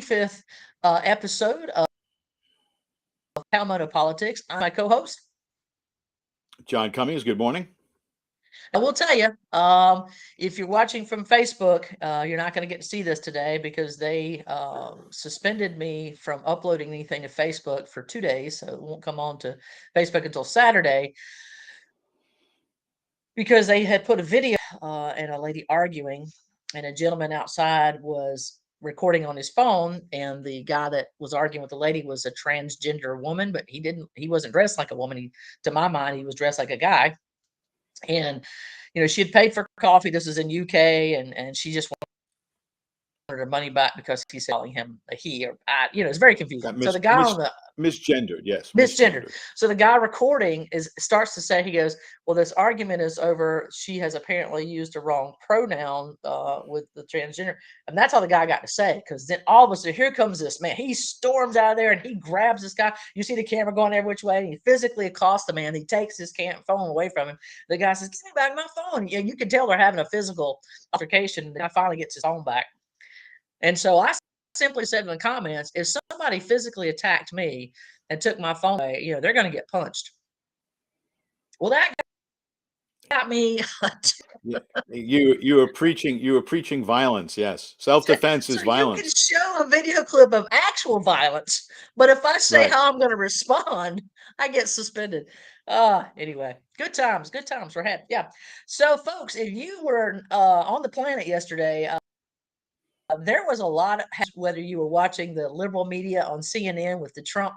25th episode of Palmetto Politics. I'm my co-host. John Cummings, good morning. I will tell you, if you're watching from Facebook, you're not going to get to see this today because they suspended me from uploading anything to Facebook for 2 days, so it won't come on to Facebook until Saturday because they had put a video and a lady arguing, and a gentleman outside was recording on his phone, and the guy that was arguing with the lady was a transgender woman, but he wasn't dressed like a woman. To my mind, he was dressed like a guy. And she had paid for coffee. This is in UK, and she just wanted her money back because he's calling him a he or I. It's very confusing. Got So the guy on the misgendered, yes, misgendered. So the guy recording starts to say, he goes, well, this argument is over. She has apparently used the wrong pronoun with the transgender. And that's all the guy got to say. Because then all of a sudden, here comes this man. He storms out of there and he grabs this guy. You see the camera going every which way. And he physically accosts the man. He takes his phone away from him. The guy says, give me back my phone. You can tell they're having a physical altercation. The guy finally gets his phone back. And so I simply said in the comments, if somebody physically attacked me and took my phone away, they're going to get punched. Well, that got me. You were preaching violence. Yes, self-defense is violence. You can show a video clip of actual violence, but if I say how I'm going to respond, I get suspended. Anyway, good times we're had. Yeah. So, folks, if you were on the planet yesterday. There was a lot of, whether you were watching the liberal media on CNN with the Trump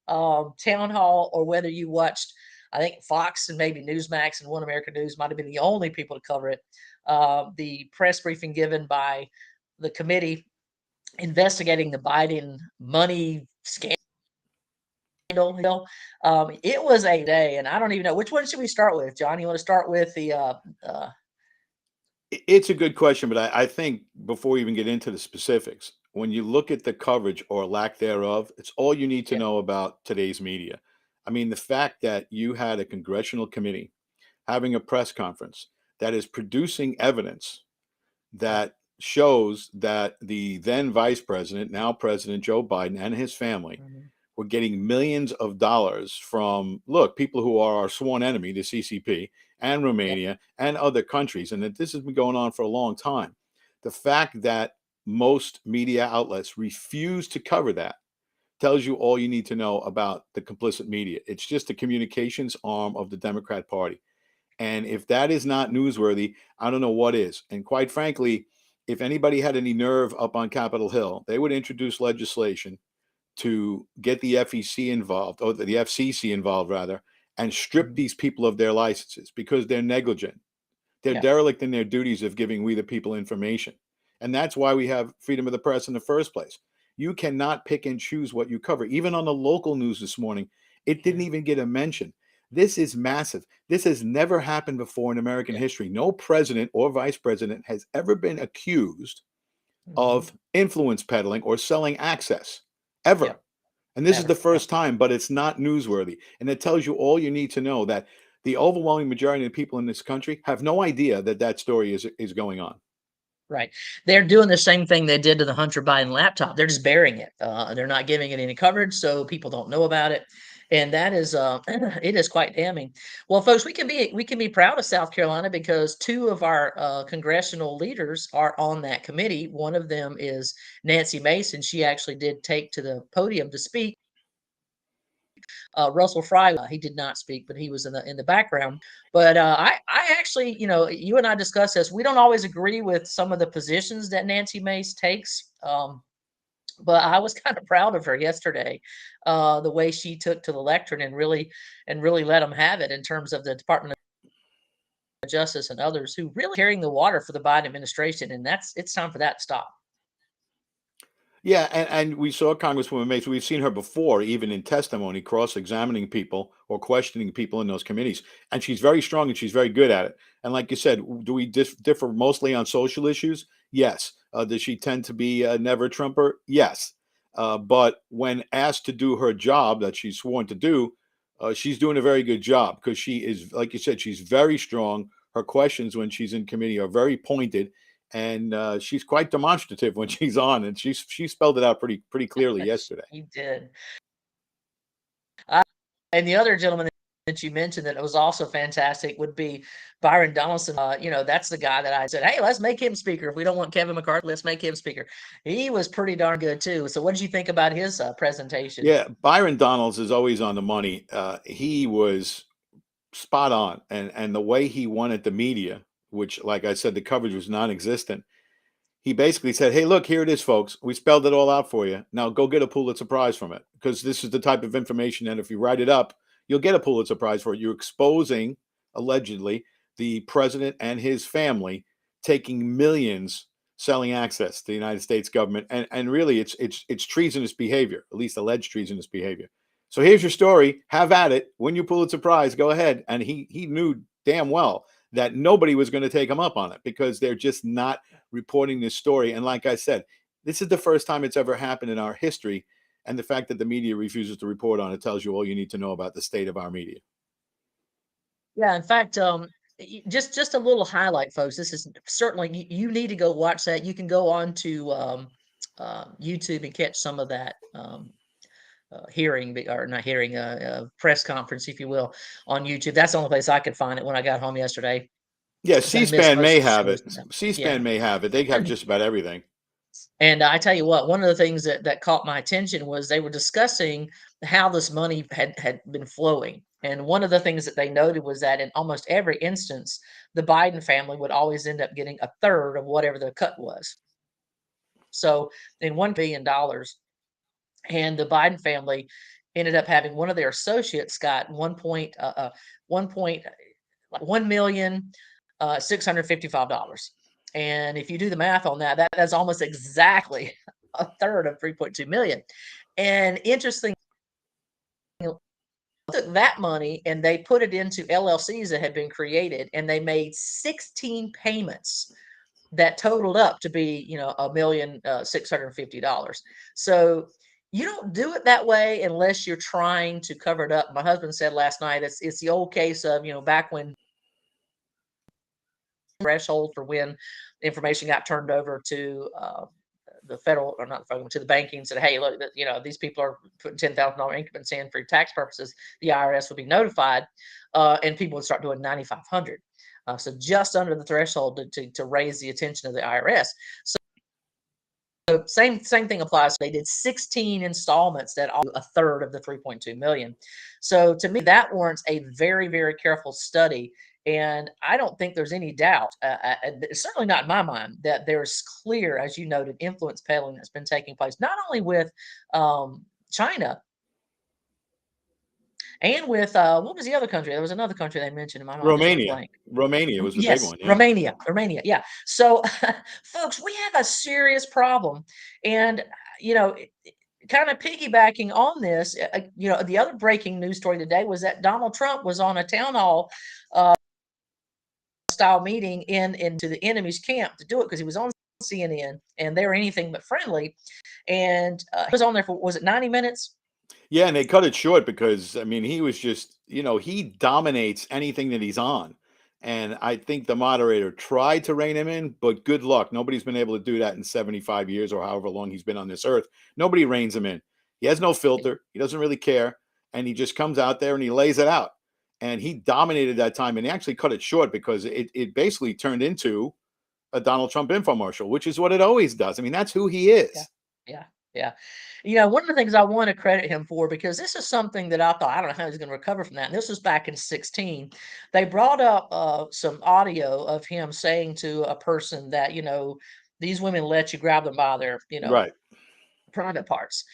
town hall, or whether you watched, I think, Fox and maybe Newsmax and One American News might have been the only people to cover it. The press briefing given by the committee investigating the Biden money scandal. It was a day, and I don't even know, which one should we start with, John? You want to start with the It's a good question, but I think before we even get into the specifics, when you look at the coverage or lack thereof, it's all you need to know about today's media. I mean, the fact that you had a congressional committee having a press conference that is producing evidence that shows that the then vice president, now President Joe Biden, and his family were getting millions of dollars from, people who are our sworn enemy, the CCP, and Romania and other countries, and that this has been going on for a long time. The fact that most media outlets refuse to cover that tells you all you need to know about the complicit media. It's just the communications arm of the Democrat Party. And if that is not newsworthy, I don't know what is. And quite frankly, if anybody had any nerve up on Capitol Hill, they would introduce legislation to get the FEC involved, or the FCC involved rather, and strip these people of their licenses because they're negligent. They're derelict in their duties of giving we the people information. And that's why we have freedom of the press in the first place. You cannot pick and choose what you cover. Even on the local news this morning, it didn't even get a mention. This is massive. This has never happened before in American history. No president or vice president has ever been accused of influence peddling or selling access, ever. And this is the first time, but it's not newsworthy. And it tells you all you need to know, that the overwhelming majority of the people in this country have no idea that that story is going on. Right. They're doing the same thing they did to the Hunter Biden laptop. They're just burying it. They're not giving it any coverage, so people don't know about it. And that is it is quite damning. Well, folks, we can be proud of South Carolina because two of our congressional leaders are on that committee. One of them is Nancy Mace, and she actually did take to the podium to speak. Russell Fry, he did not speak, but he was in the background. But I actually, you and I discussed this. We don't always agree with some of the positions that Nancy Mace takes. But I was kind of proud of her yesterday, the way she took to the lectern and really let them have it in terms of the Department of Justice and others who really carrying the water for the Biden administration. And it's time for that to stop. Yeah, and we saw Congresswoman Mace. We've seen her before, even in testimony, cross-examining people or questioning people in those committees. And she's very strong and she's very good at it. And like you said, do we differ mostly on social issues? Yes. Does she tend to be a never Trumper? Yes. But when asked to do her job that she's sworn to do, she's doing a very good job because she is, like you said, she's very strong. Her questions when she's in committee are very pointed. and she's quite demonstrative when she's on, and she spelled it out pretty clearly yesterday. He did. And the other gentleman that you mentioned that was also fantastic would be Byron Donaldson. That's the guy that I said, hey, let's make him speaker. If we don't want Kevin McCarthy, let's make him speaker. He was pretty darn good too. So what did you think about his presentation? Yeah, Byron Donalds is always on the money. He was spot on, and the way he wanted the media, which, like I said, the coverage was non-existent. He basically said, "Hey, look, here it is, folks. We spelled it all out for you. Now go get a Pulitzer Prize from it, because this is the type of information that if you write it up, you'll get a Pulitzer Prize for it. You're exposing, allegedly, the president and his family taking millions selling access to the United States government, and really, it's treasonous behavior, at least alleged treasonous behavior. So here's your story. Have at it. Win your Pulitzer Prize. Go ahead." And he knew damn well that nobody was going to take him up on it, because they're just not reporting this story. And like I said, this is the first time it's ever happened in our history. And the fact that the media refuses to report on it tells you all you need to know about the state of our media. Yeah, in fact, just a little highlight, folks. This is certainly you need to go watch that. You can go on to YouTube and catch some of that hearing, or not hearing, press conference, if you will, on YouTube. That's the only place I could find it when I got home yesterday, Yeah, because I missed C-SPAN most may of the have shows. it. C-SPAN Yeah. may have it. They have just about everything. And I tell you what, one of the things that caught my attention was they were discussing how this money had been flowing. And one of the things that they noted was that in almost every instance, the Biden family would always end up getting a third of whatever the cut was. So in $1 billion, and the Biden family ended up having one of their associates got 1.655 million. And if you do the math on that, that's almost exactly a third of 3.2 million. And interesting, took that money and they put it into LLCs that had been created, and they made 16 payments that totaled up to be, $1,650,000. So you don't do it that way unless you're trying to cover it up. My husband said last night it's the old case of, back when threshold for when information got turned over to the federal, or not the federal, to the banking, and said, hey, look, these people are putting $10,000 increments in for tax purposes. The IRS would be notified, and people would start doing 9,500. So just under the threshold to raise the attention of the IRS. So same thing applies. They did 16 installments that all a third of the 3.2 million. So to me, that warrants a very, very careful study. And I don't think there's any doubt, certainly not in my mind, that there's clear, as you noted, influence peddling that's been taking place, not only with China, and with what was the other country? There was another country they mentioned in my mind just went Romania. blank. Romania was the big Yes, one. Yeah. Romania. Yeah. So, folks, we have a serious problem, and kind of piggybacking on this, the other breaking news story today was that Donald Trump was on a town hall style meeting into the enemy's camp to do it, because he was on CNN and they were anything but friendly, and he was on there for, was it 90 minutes? Yeah, and they cut it short because, I mean, he was just, he dominates anything that he's on. And I think the moderator tried to rein him in, but good luck. Nobody's been able to do that in 75 years or however long he's been on this earth. Nobody reins him in. He has no filter. He doesn't really care. And he just comes out there and he lays it out. And he dominated that time. And he actually cut it short because it basically turned into a Donald Trump infomercial, which is what it always does. I mean, that's who he Yeah, is. yeah, yeah. One of the things I want to credit him for, because this is something that I thought, I don't know how he's going to recover from that. And this was back in 16. They brought up some audio of him saying to a person that, these women let you grab them by their, Right. private parts.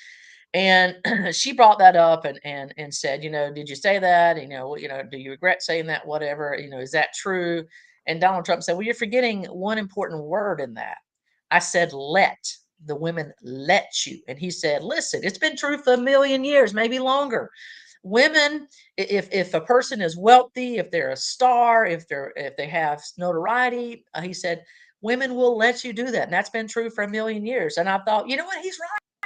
And she brought that up and said, did you say that? Do you regret saying that? Whatever, is that true? And Donald Trump said, well, you're forgetting one important word in that. I said, let. The women let you. And he said, listen, it's been true for a million years, maybe longer. Women, if a person is wealthy, if they're a star, if they have notoriety, he said, women will let you do that. And that's been true for a million years. And I thought, you know what? He's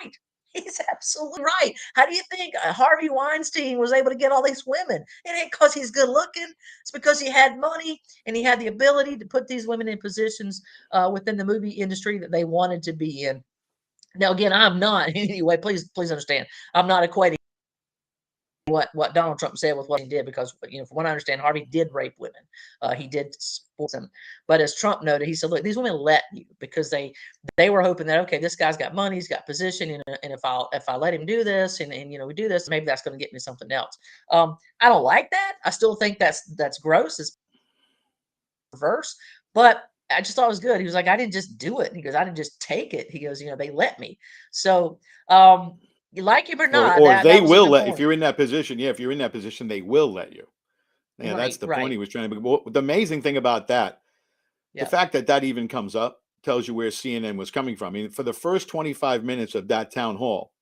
right. He's absolutely right. How do you think Harvey Weinstein was able to get all these women? It ain't because he's good looking. It's because he had money and he had the ability to put these women in positions within the movie industry that they wanted to be in. Now, again, I'm not in any way. Please understand. I'm not equating what Donald Trump said with what he did, because from what I understand, Harvey did rape women. He did support them, but as Trump noted, he said, "Look, these women let you because they were hoping that, okay, this guy's got money, he's got position, and if I let him do this, and we do this, maybe that's going to get me something else." I don't like that. I still think that's gross. It's perverse, but I just thought it was good. He was like, "I didn't just do it." He goes, "I didn't just take it." He goes, "They let me." So, you like him or not, Or that they was a will good let, if point. you're in that position. Yeah, if you're in that position, they will let you. Yeah, that's Right, the point right. he was trying to. But the amazing thing about that, the Yeah. fact that that even comes up tells you where CNN was coming from. I mean, for the first 25 minutes of that town hall,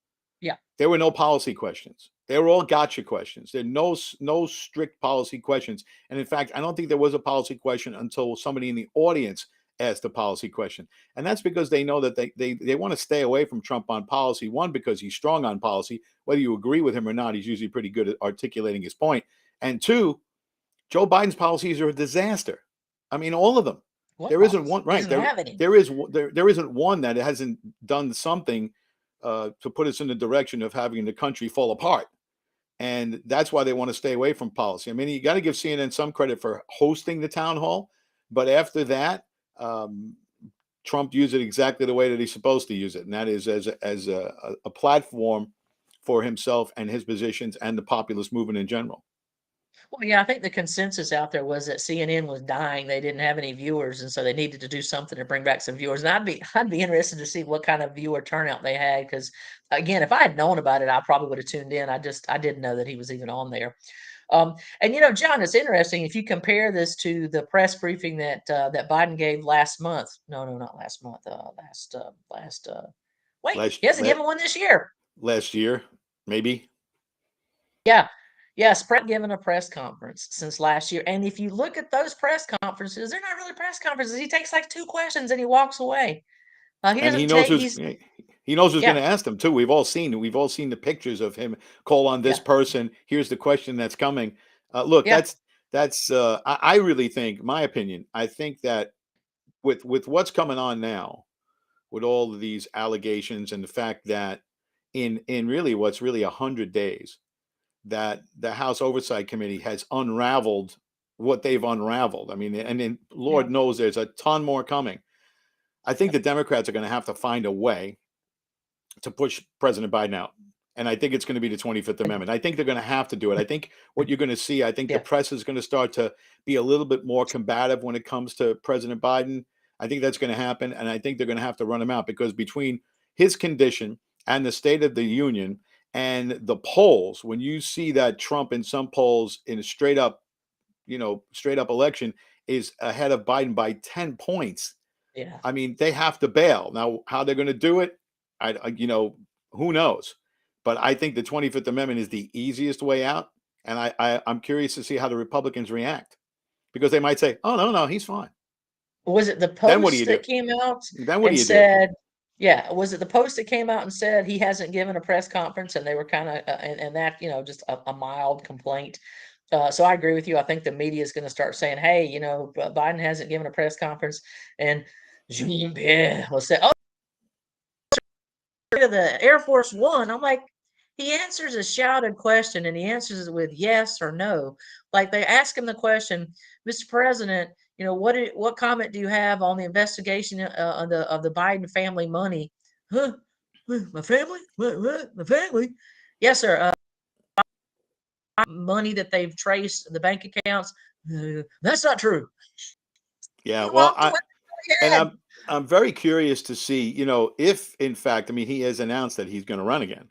Yeah. there were no policy questions. They were all gotcha questions. There are no strict policy questions. And in fact, I don't think there was a policy question until somebody in the audience asked a policy question. And that's because they know that they want to stay away from Trump on policy. One, because he's strong on policy. Whether you agree with him or not, he's usually pretty good at articulating his point. And two, Joe Biden's policies are a disaster. I mean, all of them. What There isn't policy? one, He right. doesn't have any. There isn't one that hasn't done something to put us in the direction of having the country fall apart. And that's why they want to stay away from policy. I mean, you got to give CNN some credit for hosting the town hall, but after that, um, Trump used it exactly the way that he's supposed to use it, and that is as a platform for himself and his positions and the populist movement in general. Well, yeah, I think the consensus out there was that CNN was dying. They didn't have any viewers, and so they needed to do something to bring back some viewers. And I'd be interested to see what kind of viewer turnout they had, because again, if I had known about it, I probably would have tuned in. I didn't know that he was even on there. And John, it's interesting if you compare this to the press briefing that Biden gave last month. No, no, not last month. Last. Wait, Last he hasn't given one this year. last year, maybe. Yeah. Yes, Pratt given a press conference since last year. And if you look at those press conferences, they're not really press conferences. He takes like two questions and he walks away. He And doesn't take he's he knows who's going yeah, to ask them too. We've all seen the pictures of him call on this yeah, person. Here's the question that's coming. Look, yeah, that's I really think, my opinion, I think that with what's coming on now, with all of these allegations and the fact that in really what's really 100 days, that the House Oversight Committee has unraveled what they've unraveled. I mean, and then yeah. Lord knows there's a ton more coming. I think Yep. the Democrats are going to have to find a way to push President Biden out. And I think it's going to be the 25th And Amendment. I think they're going to have to do it. I think what you're going to see, I think the yeah, press is going to start to be a little bit more combative when it comes to President Biden. I think that's going to happen. And I think they're going to have to run him out, because between his condition and the State of the Union and the polls, when you see that Trump in some polls in a straight up election is ahead of Biden by 10 points. yeah. I mean, they have to bail. Now, how they're going to do it, who knows? But I think the 25th Amendment is the easiest way out. And I'm curious to see how the Republicans react, because they might say, oh, no, no, he's fine. Was it the Then what do Post you do? that came out Then what do and you do? said, yeah, was it the Post that came out and said he hasn't given a press conference, and they were kind of and that, just a mild complaint. So I agree with you. I think the media is going to start saying, "Hey, Biden hasn't given a press conference," and Jean-Pierre will say, "Oh, to the Air Force One." I'm like, he answers a shouted question and he answers it with yes or no. Like they ask him the question, "Mr. President, what comment do you have on the investigation of the Biden family money?" Huh? My family? What? My family? Yes, sir. Money that they've traced the bank accounts. That's not true. Yeah, He well, walked away and ahead. I'm very curious to see, if in fact, I mean, he has announced that he's going to run again.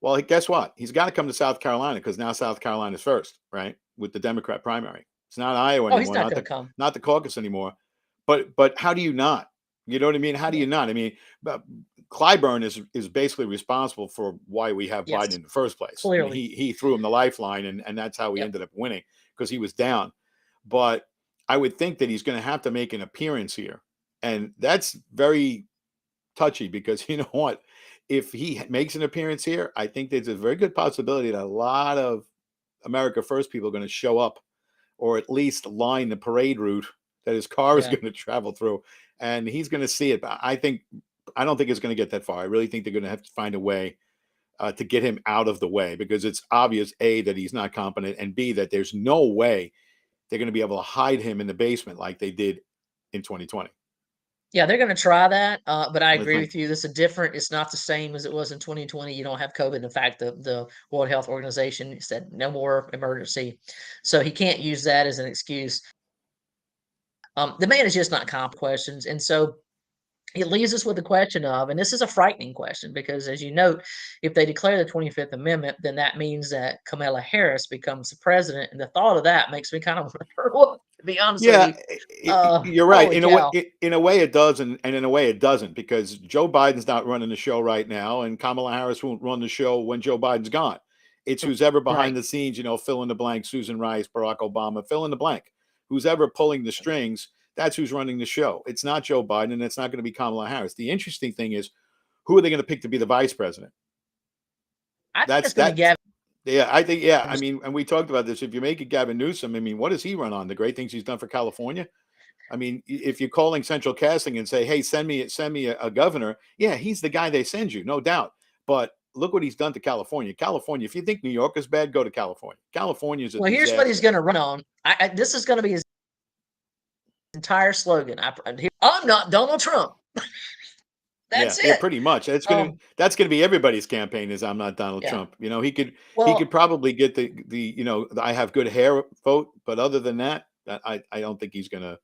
Well, guess what? He's got to come to South Carolina, because now South Carolina's first, right? With the Democrat primary. It's not Iowa Oh, he's anymore, not going to come. not the caucus anymore. But how do you not? You know what I mean? How do Yeah. you not? I mean, Clyburn is basically responsible for why we have Biden Yes, in the first place. I mean, clearly. he threw him the lifeline, and that's how he Yep. ended up winning, because he was down. But I would think that he's going to have to make an appearance here, and that's very touchy, because you know what? if he makes an appearance here, I think there's a very good possibility that a lot of America First people are going to show up, or at least line the parade route that his car is Yeah. going to travel through, and he's going to see it. But I don't think it's going to get that far. I really think they're going to have to find a way to get him out of the way, because it's obvious, A, that he's not competent, and B, that there's no way they're going to be able to hide him in the basement like they did in 2020. Yeah, they're gonna try that, but I I agree think. with you. This is different. It's not the same as it was in 2020. You don't have COVID. In fact, the World Health Organization said no more emergency, so he can't use that as an excuse. The man is just not comp questions, and so it leaves us with the question of, and this is a frightening question because, as you note, if they declare the 25th Amendment, then that means that Kamala Harris becomes the president, and the thought of that makes me kind of wonder, to be honest with Yeah, you. you're right. Holy In cow! a way it does, and in a way it doesn't, because Joe Biden's not running the show right now, and Kamala Harris won't run the show when Joe Biden's gone. It's who's ever behind Right. the scenes, fill in the blank, Susan Rice, Barack Obama, fill in the blank. Who's ever pulling the strings, that's who's running the show. It's not Joe Biden, and it's not going to be Kamala Harris. The interesting thing is, who are they going to pick to be the vice president? I think That's it's going to be that. Gavin. Yeah, I think. Yeah, I mean, and we talked about this. If you make it Gavin Newsom, I mean, what does he run on? The great things he's done for California. I mean, if you're calling central casting and say, "Hey, send me a governor," yeah, he's the guy they send you, no doubt. But look what he's done to California. California. If you think New York is bad, go to California. California is a Well, here's what he's disaster. going to run on. This is going to be his entire slogan. I'm not Donald Trump. Yeah, That's yeah, it. pretty much. Um, That's gonna be everybody's campaign. Is I'm not Donald yeah. Trump. He could Well, probably get the I have good hair vote, but other than that, I don't think he's gonna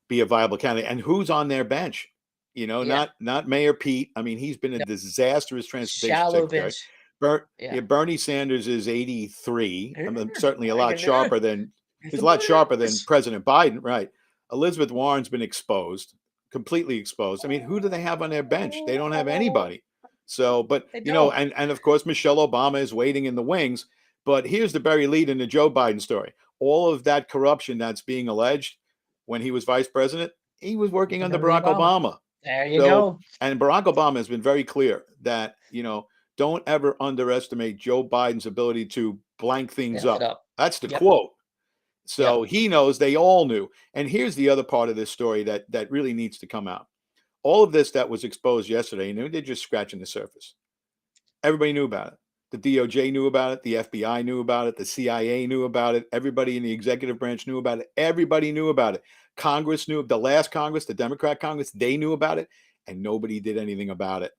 be a viable candidate. And who's on their bench? yeah. Not Mayor Pete. I mean, he's been a No, disastrous transportation shallow secretary. bench. Yeah, Yeah. Bernie Sanders is 83. I mean, certainly a I lot can do it. sharper than You he's a can do lot sharper than this. President Biden, right? Elizabeth Warren's been exposed, completely exposed. I mean, who do they have on their bench? They don't have anybody. So, but They don't. and of course Michelle Obama is waiting in the wings. But here's the Barry lead in the Joe Biden story. All of that corruption that's being alleged when he was vice president, he was working under Under the Barack Obama. Obama. There you So, go. and Barack Obama has been very clear that, don't ever underestimate Joe Biden's ability to blank things Yeah. It up. up. That's the Yep. quote. So Yep. he knows, they all knew. And here's the other part of this story that really needs to come out. All of this that was exposed yesterday, they're just scratching the surface. Everybody knew about it. The DOJ knew about it. The FBI knew about it. The CIA knew about it. Everybody in the executive branch knew about it. Everybody knew about it. Congress knew. The last Congress, the Democrat Congress, they knew about it, and nobody did anything about it.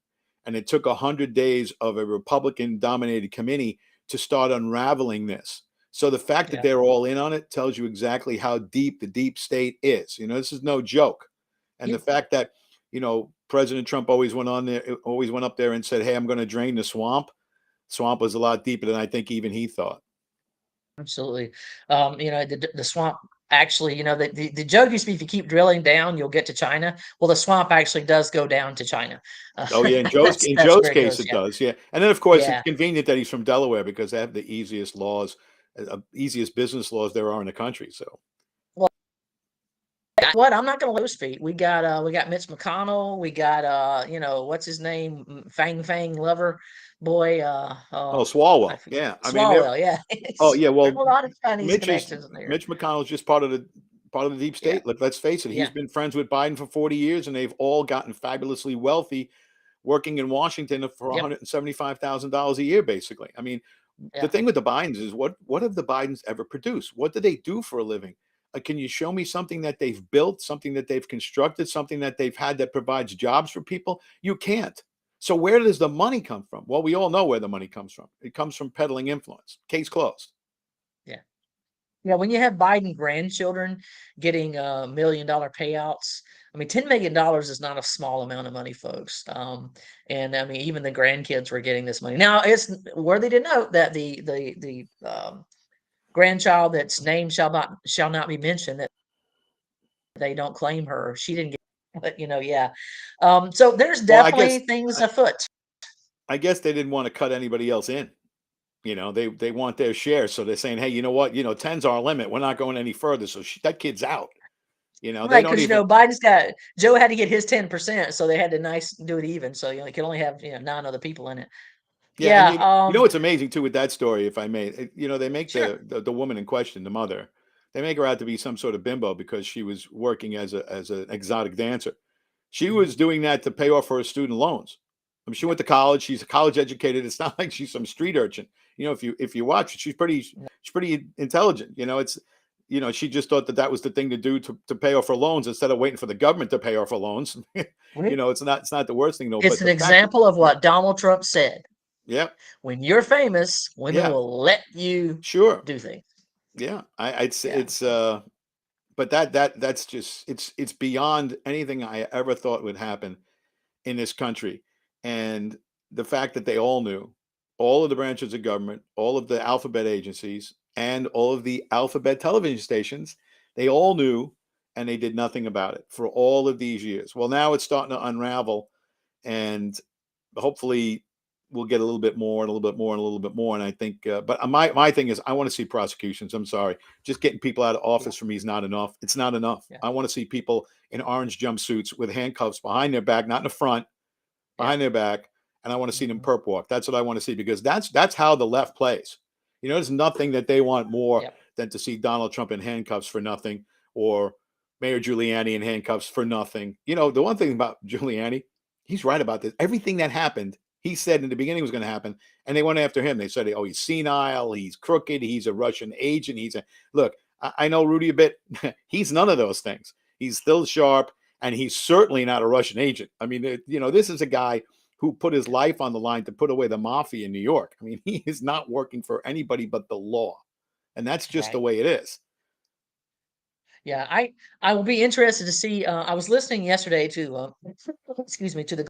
And it took 100 days of a Republican-dominated committee to start unraveling this. So the fact that Yeah. they're all in on it tells you exactly how deep the deep state is. This is no joke. And the You, fact that, President Trump always went up there and said, "Hey, I'm going to drain the swamp." Swamp was a lot deeper than I think even he thought. absolutely. The swamp actually, the joke used to be if you keep drilling down, you'll get to China. Well, the swamp actually does go down to China. Oh yeah, in That's Joe's where it case goes. it Yeah. does. Yeah, and then of course it's Yeah. convenient that he's from Delaware because they have the easiest laws, easiest business laws there are in the country. So Well, what? I'm not going to lose feet. We got Mitch McConnell. We got what's his name? Fang Fang Lover boy. oh, I Swalwell, forget. yeah. I mean, Swalwell. Yeah. oh yeah. There's a Well, lot of Chinese Mitch is connections there. Mitch McConnell is just part of the deep Yeah. state. Let's face it. He's Yeah. been friends with Biden for 40 years, and they've all gotten fabulously wealthy working in Washington for Yep. $175,000 a year, basically. I mean, the Yeah. thing with the Bidens is what have the Bidens ever produced? What do they do for a living? Can you show me something that they've built, something that they've constructed, something that they've had that provides jobs for people? You can't. So where does the money come from? Well, we all know where the money comes from. It comes from peddling influence. Case closed. Yeah. Yeah, when you have Biden grandchildren getting $1 million payouts, I mean, $10 million is not a small amount of money, folks. And I mean, even the grandkids were getting this money. Now, it's worthy to note that the grandchild that's named shall not be mentioned, that they don't claim her. She didn't get, but yeah. So there's Well, definitely things afoot. I guess they didn't want to cut anybody else in. They want their share, so they're saying, "Hey, you know what? 10's our limit. We're not going any further." So that kid's out. You know, they Right, don't because even. Joe had to get his 10%, so they had to do it even. So you can only have 9 other people in it. Yeah, and Yeah. you know what's amazing too with that story, if I may, they make Sure. the woman in question, the mother, they make her out to be some sort of bimbo because she was working as an exotic dancer. She Mhm. was doing that to pay off her student loans. I mean, she went to college. She's college educated. It's not like she's some street urchin. You know, if you watch it, she's pretty intelligent. She just thought that was the thing to do to pay off her loans instead of waiting for the government to pay off her loans. Right. It's not the worst thing though. It's But an the fact that example of what Donald Trump said. yeah, When you're famous, women yeah, will let you sure. do things. Yeah, I'd say Yeah. it's but that's just it's beyond anything I ever thought would happen in this country. And the fact that they all knew, all of the branches of government, all of the alphabet agencies, and all of the alphabet television stations, they all knew and they did nothing about it for all of these years. Well, now it's starting to unravel, and hopefully we'll get a little bit more and a little bit more and a little bit more. And I think, but my thing is, I want to see prosecutions. I'm sorry, just getting people out of Yeah. office for me is not enough. It's not enough. Yeah. I want to see people in orange jumpsuits with handcuffs behind their back, not in the front, Yeah. behind their back, and I want to see them Hmm. perp walk. That's what I want to see because that's how the left plays. There's nothing that they want more Yep. than to see Donald Trump in handcuffs for nothing, or Mayor Giuliani in handcuffs for nothing. The one thing about Giuliani, he's right about this. Everything that happened, he said in the beginning was going to happen, and they went after him. They said, "Oh, he's senile, he's crooked, he's a Russian agent." Look. I know Rudy a bit. He's none of those things. He's still sharp, and he's certainly not a Russian agent. I mean, this is a guy who put his life on the line to put away the mafia in New York. I mean, he is not working for anybody but the law, and that's just the Right. way it is. Yeah. I will be interested to see. I was listening yesterday to, excuse me, to the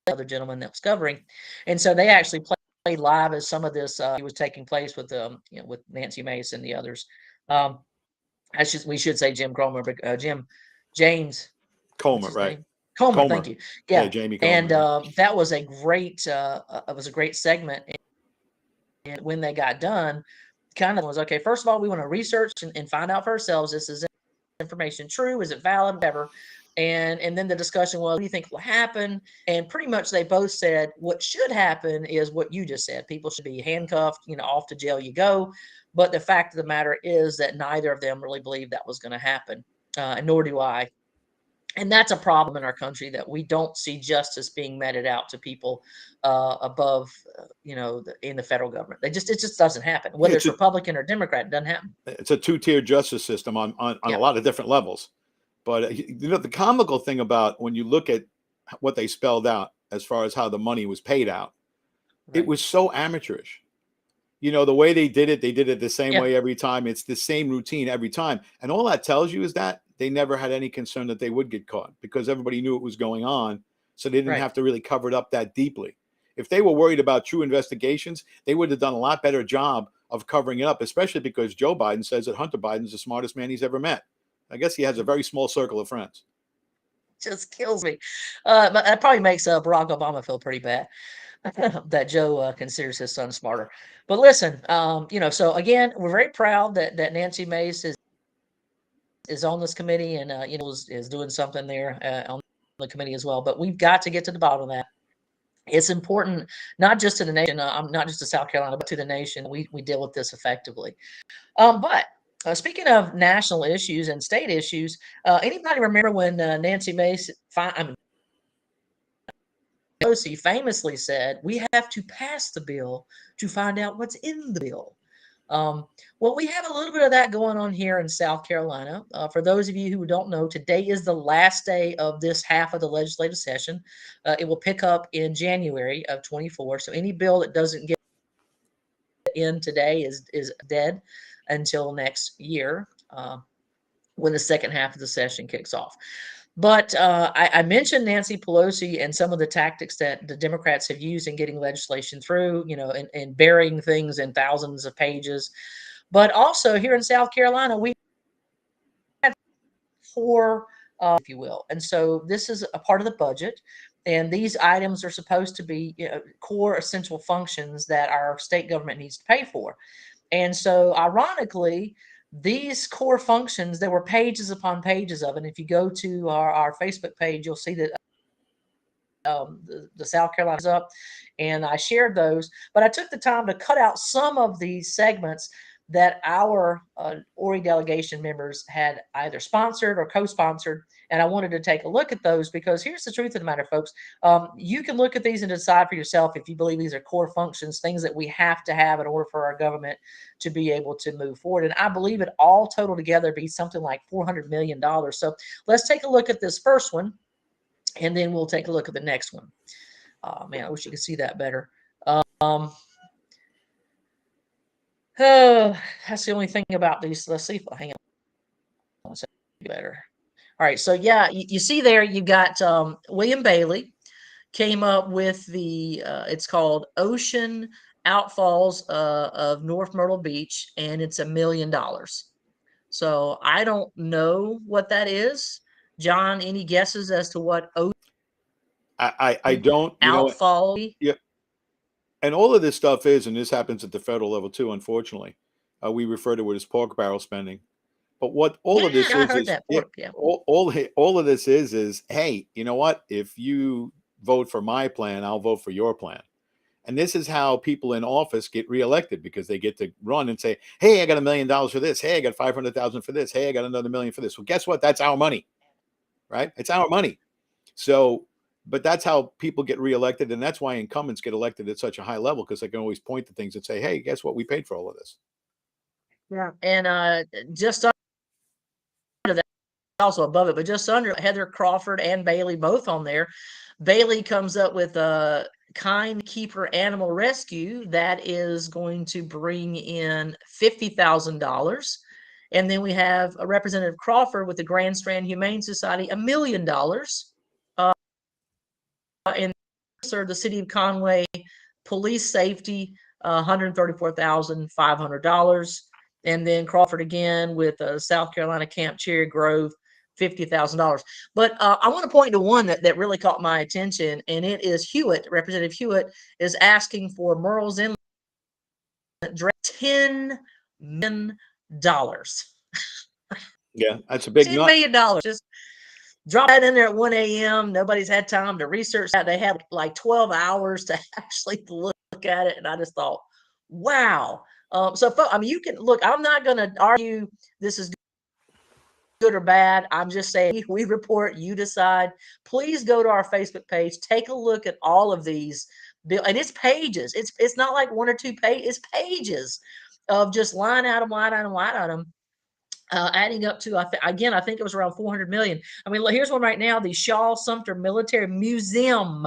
other gentleman that was covering, and so they actually played live as some of this was taking place with with Nancy Mace and the others. Um, we should say Jim Cromer, but Jim James, what's Comer, his right? name? Comer. Thank Comer. you. Yeah, Yeah, Jamie Comer. and Yeah. that was a great segment. And when they got done, kind of was okay. First of all, we want to research and find out for ourselves. This is information true? Is it valid? Whatever. And then the discussion was, what do you think will happen? And pretty much they both said what should happen is what you just said. People should be handcuffed, off to jail you go. But the fact of the matter is that neither of them really believed that was going to happen, and nor do I. And that's a problem in our country that we don't see justice being meted out to people above, in the federal government. It just doesn't happen. Yeah, Whether it's Republican or Democrat, it doesn't happen. it's a two-tier justice system on a Yeah, lot of different levels. But the comical thing about when you look at what they spelled out as far as how the money was paid out, it right. was so amateurish. The way they did it the same Yeah, way every time. It's the same routine every time. And all that tells you is that they never had any concern that they would get caught because everybody knew it was going on. So they didn't right. have to really cover it up that deeply. If they were worried about true investigations, they would have done a lot better job of covering it up, especially because Joe Biden says that Hunter Biden's the smartest man he's ever met. I guess he has a very small circle of friends. Just kills me. But that probably makes Barack Obama feel pretty bad that Joe considers his son smarter. But listen, so again, we're very proud that Nancy Mace is on this committee and is doing something there on the committee as well. But we've got to get to the bottom of that. It's important not just to the nation, not just to South Carolina, but to the nation. We deal with this effectively. But speaking of national issues and state issues, anybody remember when Nancy Mace, Pelosi famously said, "We have to pass the bill to find out what's in the bill." Um, well, we have a little bit of that going on here in South Carolina. For those of you who don't know, today is the last day of this half of the legislative session. It will pick up in January of 24. So any bill that doesn't get in today is dead until next year. When the second half of the session kicks off. But I mentioned Nancy Pelosi and some of the tactics that the Democrats have used in getting legislation through, and burying things in thousands of pages. But also here in South Carolina, we have four, if you will. And so this is a part of the budget. And these items are supposed to be core essential functions that our state government needs to pay for. And so, ironically, these core functions, there were pages upon pages of it. And if you go to our Facebook page, you'll see that the South Carolina up, and I shared those. But I took the time to cut out some of these segments that our ORI delegation members had either sponsored or co-sponsored, and I wanted to take a look at those because here's the truth of the matter, folks. You can look at these and decide for yourself if you believe these are core functions, things that we have to have in order for our government to be able to move forward. And I believe it all total together be something like $400 million. So let's take a look at this first one, and then we'll take a look at the next one. Oh man, I wish you could see that better. Um, that's the only thing about these. Let's see if I hang on. Let's see better. All right, so yeah, you see there you got William Bailey came up with the it's called Ocean Outfalls of North Myrtle Beach, and it's $1 million. So I don't know what that is. John, any guesses as to what Ocean I don't, Outfall? yeah. And all of this stuff is, and this happens at the federal level too, unfortunately. We refer to it as pork barrel spending. But what all of Yeah, this I heard is that yeah, pork. Yeah. all of this is, hey, you know what? If you vote for my plan, I'll vote for your plan. And this is how people in office get reelected, because they get to run and say, hey, I got $1 million for this. Hey, I got 500,000 for this. Hey, I got another million for this. Well, guess what? That's our money, right? It's our money. So, but that's how people get reelected. And that's why incumbents get elected at such a high level, because they can always point to things and say, hey, guess what? We paid for all of this. Yeah. And just under that, also above it, but just under Heather Crawford and Bailey, both on there. Bailey comes up with a Kind Keeper Animal Rescue that is going to bring in $50,000. And then we have a Representative Crawford with the Grand Strand Humane Society, $1 million. And the City of Conway Police Safety, $134,500. And then Crawford again with South Carolina Camp Cherry Grove, $50,000. But I want to point to one that really caught my attention, and it is Hewitt. Representative Hewitt is asking for Murrells Inlet $10 million. Yeah, that's a big $10 nut. million. Just drop that in there at 1 a.m. Nobody's had time to research that. They had like 12 hours to actually look at it. And I just thought, wow. So, I mean, you can look, I'm not going to argue this is good or bad. I'm just saying we report, you decide. Please go to our Facebook page, take a look at all of these, and it's pages. It's not like one or two pages. It's pages of just line item, line item, line item. Adding up to, again, I think it was around 400 million. I mean, here's one right now: the Shaw Sumter Military Museum.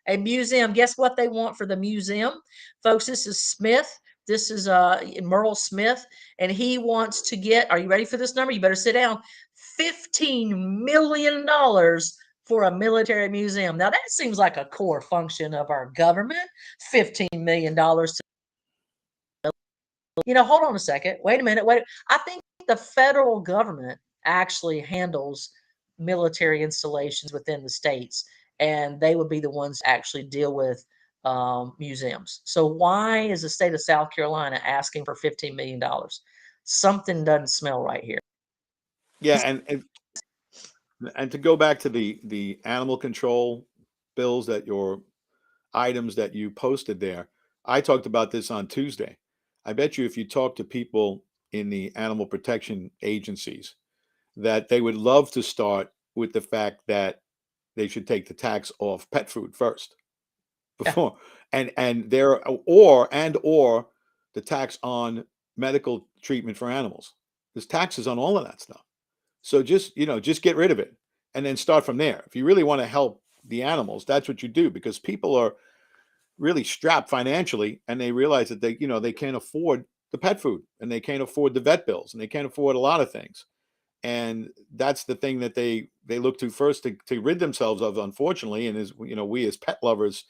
A museum. Guess what they want for the museum, folks? This is Smith. This is Merle Smith, and he wants to get. Are you ready for this number? You better sit down. $15 million for a military museum. Now that seems like a core function of our government. $15 million. Hold on a second. Wait a minute. Wait. I think the federal government actually handles military installations within the states, and they would be the ones to actually deal with museums. So why is the state of South Carolina asking for $15 million? Something doesn't smell right here. Yeah, and to go back to the animal control bills, that your items that you posted there, I talked about this on Tuesday. I bet you if you talk to people in the animal protection agencies, that they would love to start with the fact that they should take the tax off pet food first Yeah. before, and there, or the tax on medical treatment for animals. There's taxes on all of that stuff. So just get rid of it and then start from there. If you really want to help the animals, that's what you do, because people are really strapped financially, and they realize that they can't afford the pet food, and they can't afford the vet bills, and they can't afford a lot of things. And that's the thing that they look to first to rid themselves of, unfortunately. And as we as pet lovers,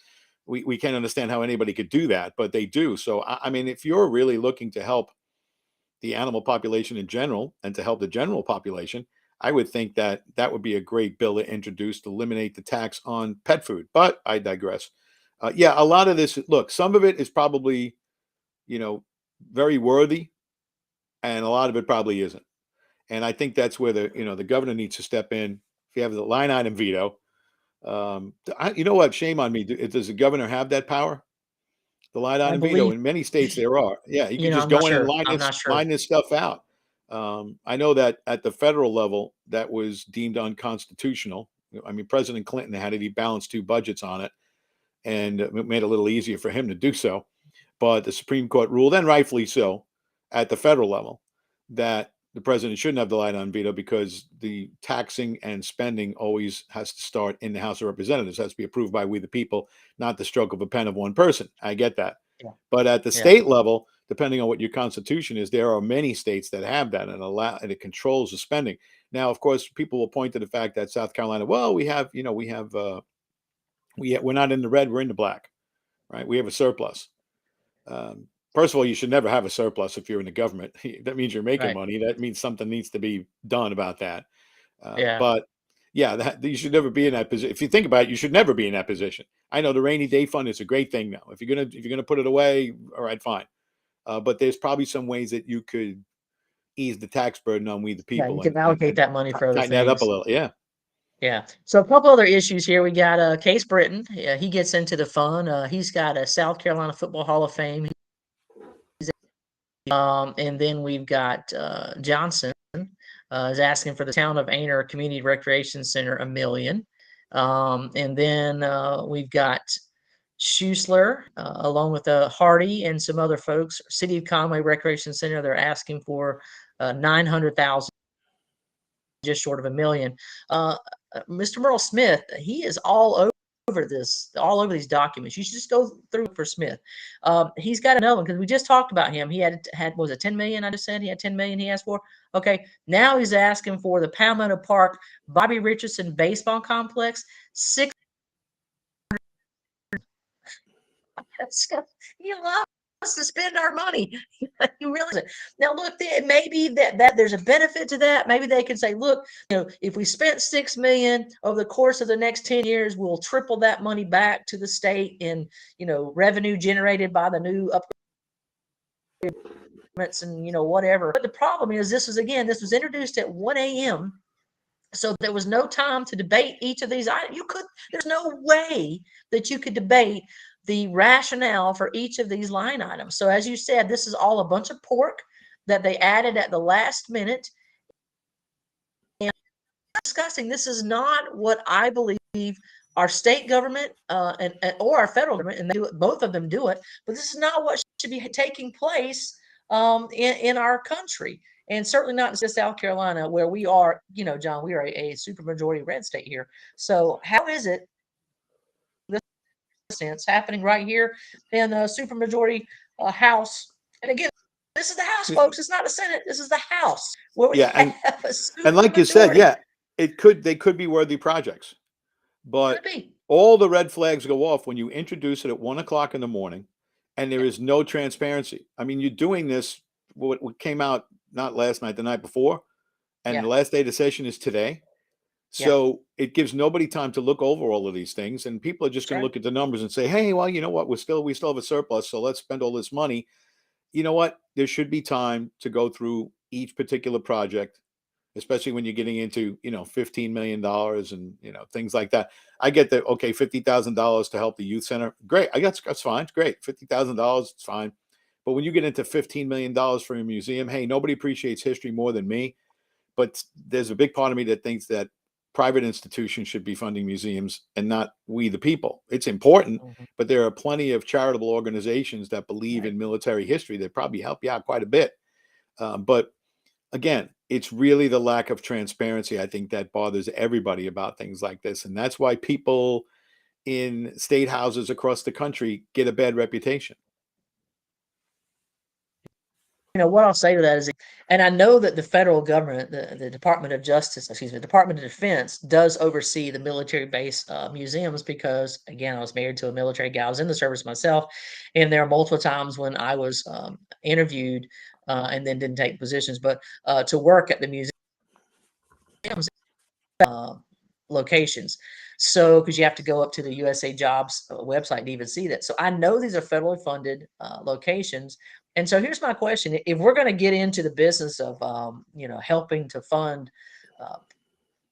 we can't understand how anybody could do that, but they do. So I mean, if you're really looking to help the animal population in general and to help the general population, I would think that that would be a great bill to introduce, to eliminate the tax on pet food. But I digress. Yeah, a lot of this, look, some of it is probably, very worthy, and a lot of it probably isn't. And I think that's where the governor needs to step in. If you have the line item veto, you know what? Shame on me. Does the governor have that power? The line I item veto believe, in many states there are. Yeah, he could just I'm not go in and sure. I'm not sure. line this stuff out. I know that at the federal level, that was deemed unconstitutional. I mean, President Clinton had it. He balanced two budgets on it, and it made it a little easier for him to do so. But the Supreme Court ruled, and rightfully so, at the federal level, that the president shouldn't have the line on veto because the taxing and spending always has to start in the House of Representatives. It has to be approved by we the people, not the stroke of a pen of one person. I get that. Yeah. But at the Yeah. state level, depending on what your constitution is, there are many states that have that and it controls the spending. Now, of course, people will point to the fact that South Carolina, well, we're not in the red, we're in the black, right? We have a surplus. First of all, you should never have a surplus if you're in the government. That means you're making Right. money. That means something needs to be done about that. Yeah. But yeah, you should never be in that position. If you think about it, you should never be in that position. I know the rainy day fund is a great thing now. If you're gonna put it away, all right, fine. But there's probably some ways that you could ease the tax burden on we the Yeah. You people can and allocate that money for other tighten that up a things. little. Yeah. Yeah. So a couple other issues here. We got Case Britton. Yeah, he gets into the fun. He's got a South Carolina Football Hall of Fame. And then we've got Johnson is asking for the town of Aner Community Recreation Center $1 million. And then we've got Schusler, along with Hardy and some other folks. City of Conway Recreation Center, they're asking for 900,000, just short of $1 million. Mr. Merle Smith, he is all over these documents. You should just go through for Smith. He's got another one because we just talked about him. He had was it 10 million? I just said he had 10 million he asked for. Okay, now he's asking for the Palmetto Park Bobby Richardson Baseball Complex. He loves to spend our money. He really does. Now, look, maybe that there's a benefit to that. Maybe they can say, look, if we spent $6 million over the course of the next 10 years, we'll triple that money back to the state in, revenue generated by the new upgrades and, whatever. But the problem is this was introduced at 1 a.m. So there was no time to debate each of these items. There's no way that you could debate the rationale for each of these line items. So as you said, this is all a bunch of pork that they added at the last minute. And discussing, this is not what I believe our state government or our federal government, and both of them do it, but this is not what should be taking place in our country. And certainly not in South Carolina, where we are, John, we are a super majority red state here. So how is it sense happening right here in the supermajority House? And again, this is the House, folks. It's not the Senate. This is the House where we Yeah, have a and like you said, supermajority. yeah, they could be worthy projects, but Could be. all the red flags go off when you introduce it at 1 o'clock in the morning, and there is no transparency. I mean, you're doing this. What came out not last night, the night before, and Yeah. the last day of the session is today. Yeah. So it gives nobody time to look over all of these things, and people are just That's going to right. look at the numbers and say, "Hey, well, you know what? We still have a surplus, so let's spend all this money." You know what? There should be time to go through each particular project, especially when you're getting into $15 million and things like that. I get that. Okay, $50,000 to help the youth center. Great. I guess that's fine. It's great. $50,000. It's fine. But when you get into $15 million for a museum, hey, nobody appreciates history more than me. But there's a big part of me that thinks that private institutions should be funding museums and not we the people. It's important, Mhm. but there are plenty of charitable organizations that believe Right. in military history that probably help you out quite a bit. But again, it's really the lack of transparency, I think, that bothers everybody about things like this. And that's why people in state houses across the country get a bad reputation. What I'll say to that is, and I know that the federal government, the Department of Justice, excuse me, the Department of Defense does oversee the military base museums because, again, I was married to a military guy. I was in the service myself, and there are multiple times when I was interviewed and then didn't take positions, but to work at the museums uh, locations. So, because you have to go up to the USA Jobs website to even see that. So I know these are federally funded locations. And so here's my question: if we're going to get into the business of, helping to fund uh,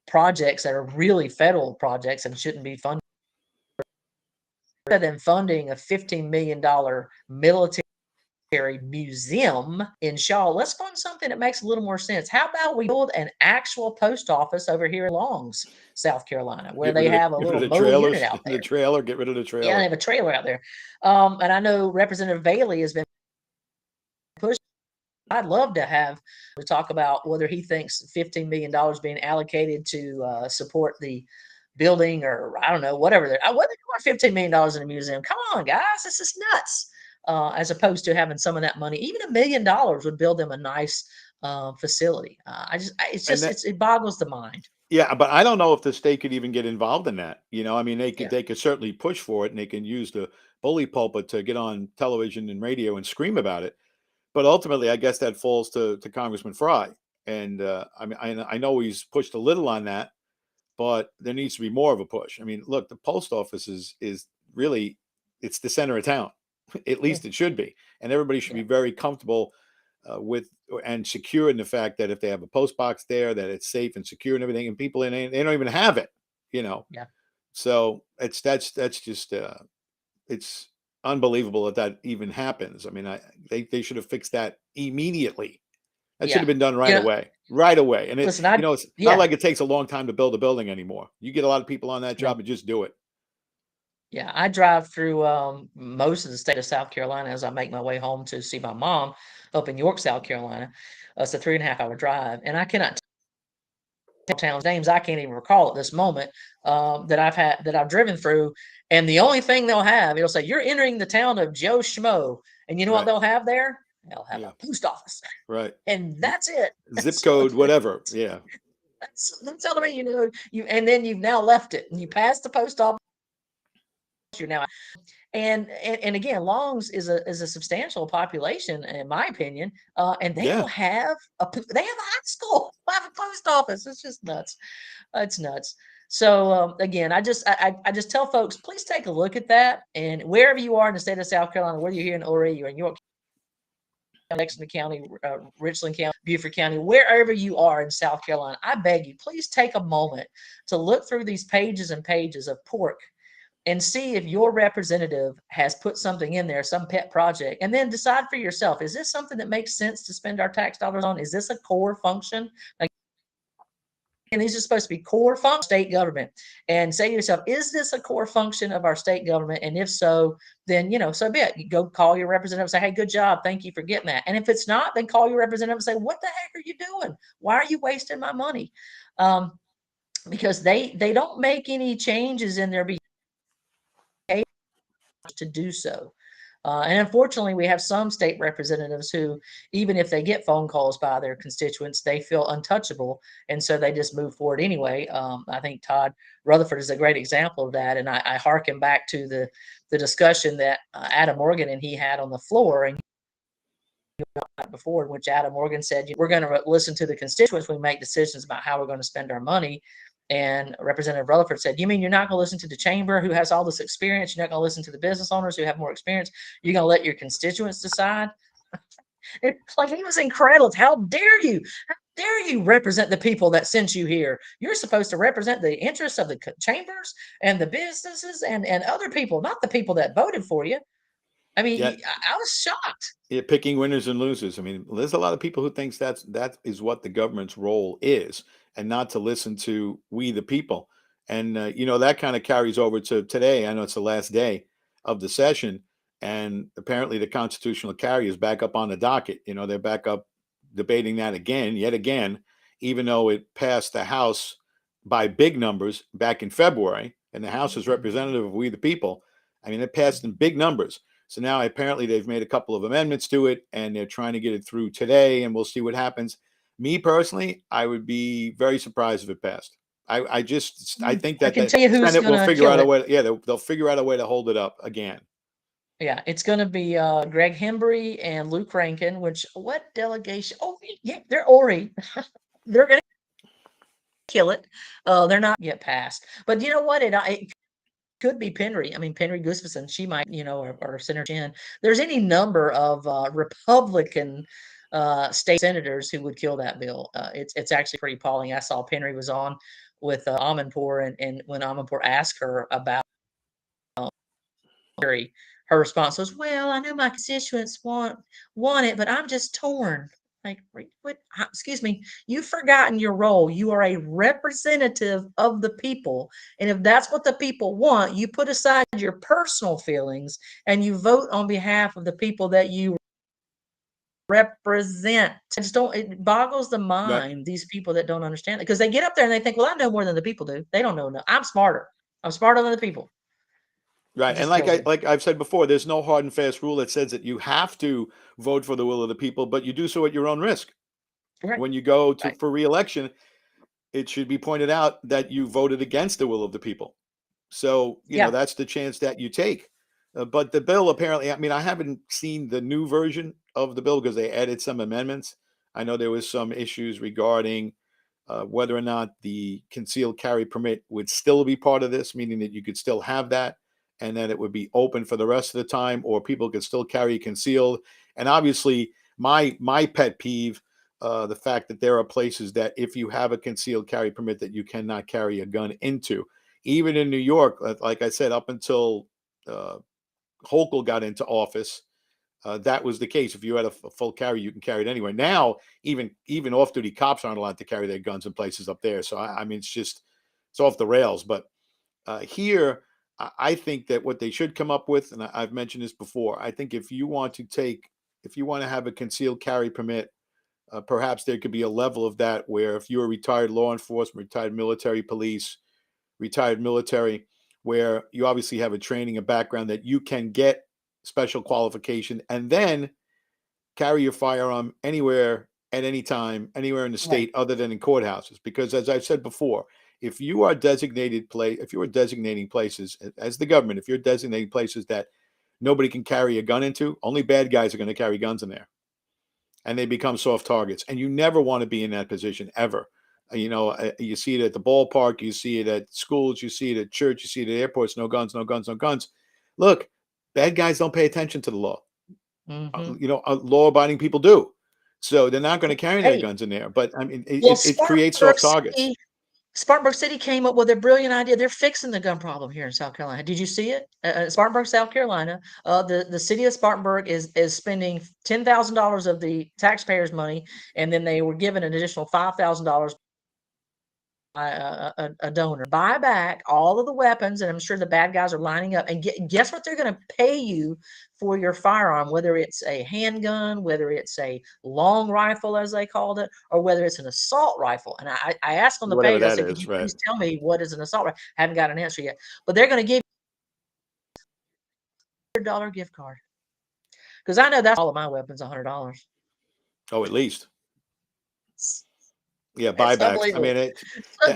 projects that are really federal projects and shouldn't be funded, rather than funding a $15 million military museum in Shaw, let's fund something that makes a little more sense. How about we build an actual post office over here in Longs, South Carolina, where they have a Get rid of little the mobile unit trailers, out the there? trailer, get rid of the Yeah, they trailer. have a trailer out there. And I know Representative Bailey has been pushing. I'd love to talk about whether he thinks $15 million being allocated to support the building, or I don't know, whatever. What they want $15 million in a museum? Come on, guys, this is nuts. As opposed to having some of that money, even $1 million would build them a nice facility. And that, It boggles the mind. yeah, but I don't know if the state could even get involved in that. I mean, Yeah, they could certainly push for it, and they can use the bully pulpit to get on television and radio and scream about it. But ultimately, I guess that falls to Congressman Fry. And I mean, I know he's pushed a little on that, but there needs to be more of a push. I mean, look, the post office is really, it's the center of town. At yeah, least it should be, and everybody should yeah, be very comfortable with and secure in the fact that if they have a post box there, that it's safe and secure and everything. And people in they don't even have it, you know. yeah, So that's just it's unbelievable that that even happens. I mean, they should have fixed that immediately. That should yeah. have been done You right know, away, right away. And listen, I it's not yeah, like it takes a long time to build a building anymore. You get a lot of people on that no. job and just do it. Yeah, I drive through most of the state of South Carolina as I make my way home to see my mom up in York, South Carolina. It's a 3.5 hour drive, and I cannot tell towns names. I can't even recall at this moment that I've driven through. And the only thing they'll have, it'll say you're entering the town of Joe Schmo, and you know what Right. they'll have there? They'll have Yeah. a post office, Right. and Z- that's it. Zip So code, whatever. Yeah. that's telling me, and then you've now left it, and you passed the post office. You're now. And again, Longs is a substantial population, in my opinion, and they Yeah. don't have they have a high school, they have a post office. It's just nuts. It's nuts. So again, I just tell folks, please take a look at that, and wherever you are in the state of South Carolina, whether you're here in Horry, you're in York, Lexington County, Richland County, Beaufort County, wherever you are in South Carolina, I beg you, please take a moment to look through these pages and pages of pork and see if your representative has put something in there, some pet project, and then decide for yourself, is this something that makes sense to spend our tax dollars on? Is this a core function? Like, and these are supposed to be core function of state government. And say to yourself, is this a core function of our state government? And if so, then, so be it. You go call your representative and say, hey, good job. Thank you for getting that. And if it's not, then call your representative and say, what the heck are you doing? Why are you wasting my money? Because they don't make any changes in their behavior to do so. And unfortunately, we have some state representatives who, even if they get phone calls by their constituents, they feel untouchable, and so they just move forward anyway. I think Todd Rutherford is a great example of that, and I harken back to the discussion that Adam Morgan and he had on the floor, and before, in which Adam Morgan said, we're going to listen to the constituents when we make decisions about how we're going to spend our money. And Representative Rutherford said, you mean you're not going to listen to the chamber who has all this experience? You're not going to listen to the business owners who have more experience? You're going to let your constituents decide? It's like he was incredible. How dare you? How dare you represent the people that sent you here? You're supposed to represent the interests of the chambers and the businesses and other people, not the people that voted for you. I Yeah. mean, I was shocked. Yeah, picking winners and losers. I mean, there's a lot of people who thinks that is what the government's role is, and not to listen to we the people. And that kind of carries over to today. I know it's the last day of the session, and apparently the constitutional carry is back up on the docket. They're back up debating that again, yet again, even though it passed the House by big numbers back in February, and the House is representative of we the people. I mean, it passed in big numbers. So now apparently they've made a couple of amendments to it, and they're trying to get it through today, and we'll see what happens. Me personally, I would be very surprised if it passed. I think I that can the tell you who's Senate will gonna figure kill out a it. way. Yeah, they'll figure out a way to hold it up again. Yeah, it's gonna be Greg Hembry and Luke Rankin. Which what delegation? Oh, yeah, they're Ori. They're gonna kill it. They're not get passed. But you know what? It could be Penry. I mean, Penry Gustafson, she might, or Senator Chin. There's any number of Republican state senators who would kill that bill. It's actually pretty appalling. I saw Penry was on with Amanpour, and when Amanpour asked her about her response was, "Well, I know my constituents want it, but I'm just torn." Like, what? Excuse me, you've forgotten your role. You are a representative of the people, and if that's what the people want, you put aside your personal feelings and you vote on behalf of the people that you represent. I just don't. It boggles the Right. mind, these people that don't understand it, because they get up there and they think, "Well, I know more than the people do." They don't know. No, I'm smarter. I'm smarter than the people. It Right. And just kills me. like I've said before, there's no hard and fast rule that says that you have to vote for the will of the people, but you do so at your own risk. Right. When you go to Right. for reelection, it should be pointed out that you voted against the will of the people. So, Yeah. that's the chance that you take. But the bill apparently, I mean, I haven't seen the new version of the bill because they added some amendments. I know there was some issues regarding whether or not the concealed carry permit would still be part of this, meaning that you could still have that and that it would be open for the rest of the time, or people could still carry concealed. And obviously, my pet peeve, the fact that there are places that if you have a concealed carry permit that you cannot carry a gun into. Even in New York, like I said, up until uh, Hochul got into office, that was the case. If you had a full carry, you can carry it anywhere. Now, even off duty cops aren't allowed to carry their guns in places up there. So I mean, it's off the rails. But here, I think that what they should come up with, and I've mentioned this before, I think if you want to have a concealed carry permit, perhaps there could be a level of that where if you're a retired law enforcement, retired military police, retired military, where you obviously have a training, a background that you can get special qualification and then carry your firearm anywhere at any time, anywhere in the Right. state other than in courthouses. Because as I've said before, if you are designating places as the government, if you're designating places that nobody can carry a gun into, only bad guys are going to carry guns in there and they become soft targets. And you never want to be in that position ever. You see it at the ballpark, you see it at schools, you see it at church, you see it at airports. No guns, no guns, no guns. Look, bad guys don't pay attention to the law. Hmm. Law-abiding people do, so they're not going to carry their Hey, guns in there. But I mean, well, it creates soft targets. Spartanburg City came up with a brilliant idea. They're fixing the gun problem here in South Carolina. Did you see it? Spartanburg, South Carolina. The city of Spartanburg is spending $10,000 of the taxpayers' money, and then they were given an additional $5,000 by a donor. Buy back all of the weapons, and I'm sure the bad guys are lining up. And guess what they're going to pay you for your firearm, whether it's a handgun, whether it's a long rifle, as they called it, or whether it's an assault rifle. And I asked on the Whatever page, I that said, "Could is, you right? please tell me what is an assault rifle?" Haven't got an answer yet, but they're going to give you $100 gift card, because I know that's all of my weapons, $100. Oh, at least. Yeah, It's buybacks. I unbelievable. mean,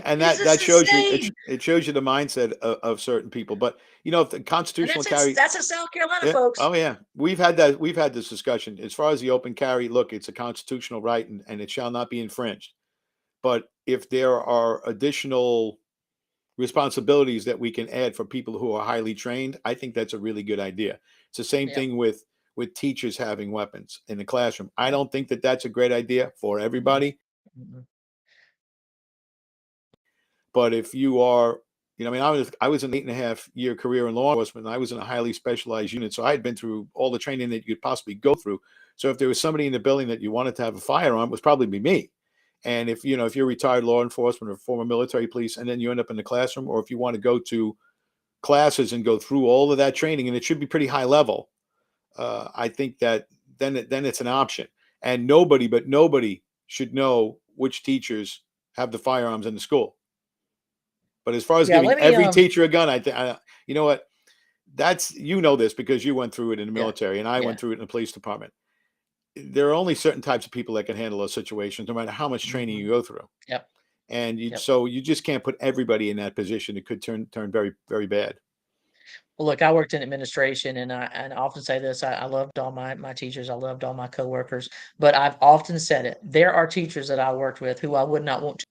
and It's that just shows you insane. it shows you the mindset of certain people. But if the And constitutional that's carry, that's in South Carolina, yeah, folks. oh yeah, we've had this discussion as far as the open carry. Look, it's a constitutional right, and it shall not be infringed. But if there are additional responsibilities that we can add for people who are highly trained, I think that's a really good idea. It's the same Yeah. thing with teachers having weapons in the classroom. I Yeah. don't think that that's a great idea for Mm-mm. everybody. Mm-mm. But if you are, I mean, I was an 8.5 year career in law enforcement, and I was in a highly specialized unit, so I had been through all the training that you could possibly go through. So if there was somebody in the building that you wanted to have a firearm, it was probably be me. And if you're retired law enforcement or former military police, and then you end up in the classroom, or if you want to go to classes and go through all of that training, and it should be pretty high level, I think that then it's an option. And nobody should know which teachers have the firearms in the school. But as far as Yeah, giving let me every teacher a gun, I think, you know what? That's, this because you went through it in the yeah, military and I yeah. went through it in the police department. There are only certain types of people that can handle those situations, no matter how much training Mhm. you go through. Yep, And yep. you just can't put everybody in that position. It could turn very, very bad. Well, look, I worked in administration, and I often say this, I loved all my teachers, I loved all my coworkers, but I've often said it, there are teachers that I worked with who I would not want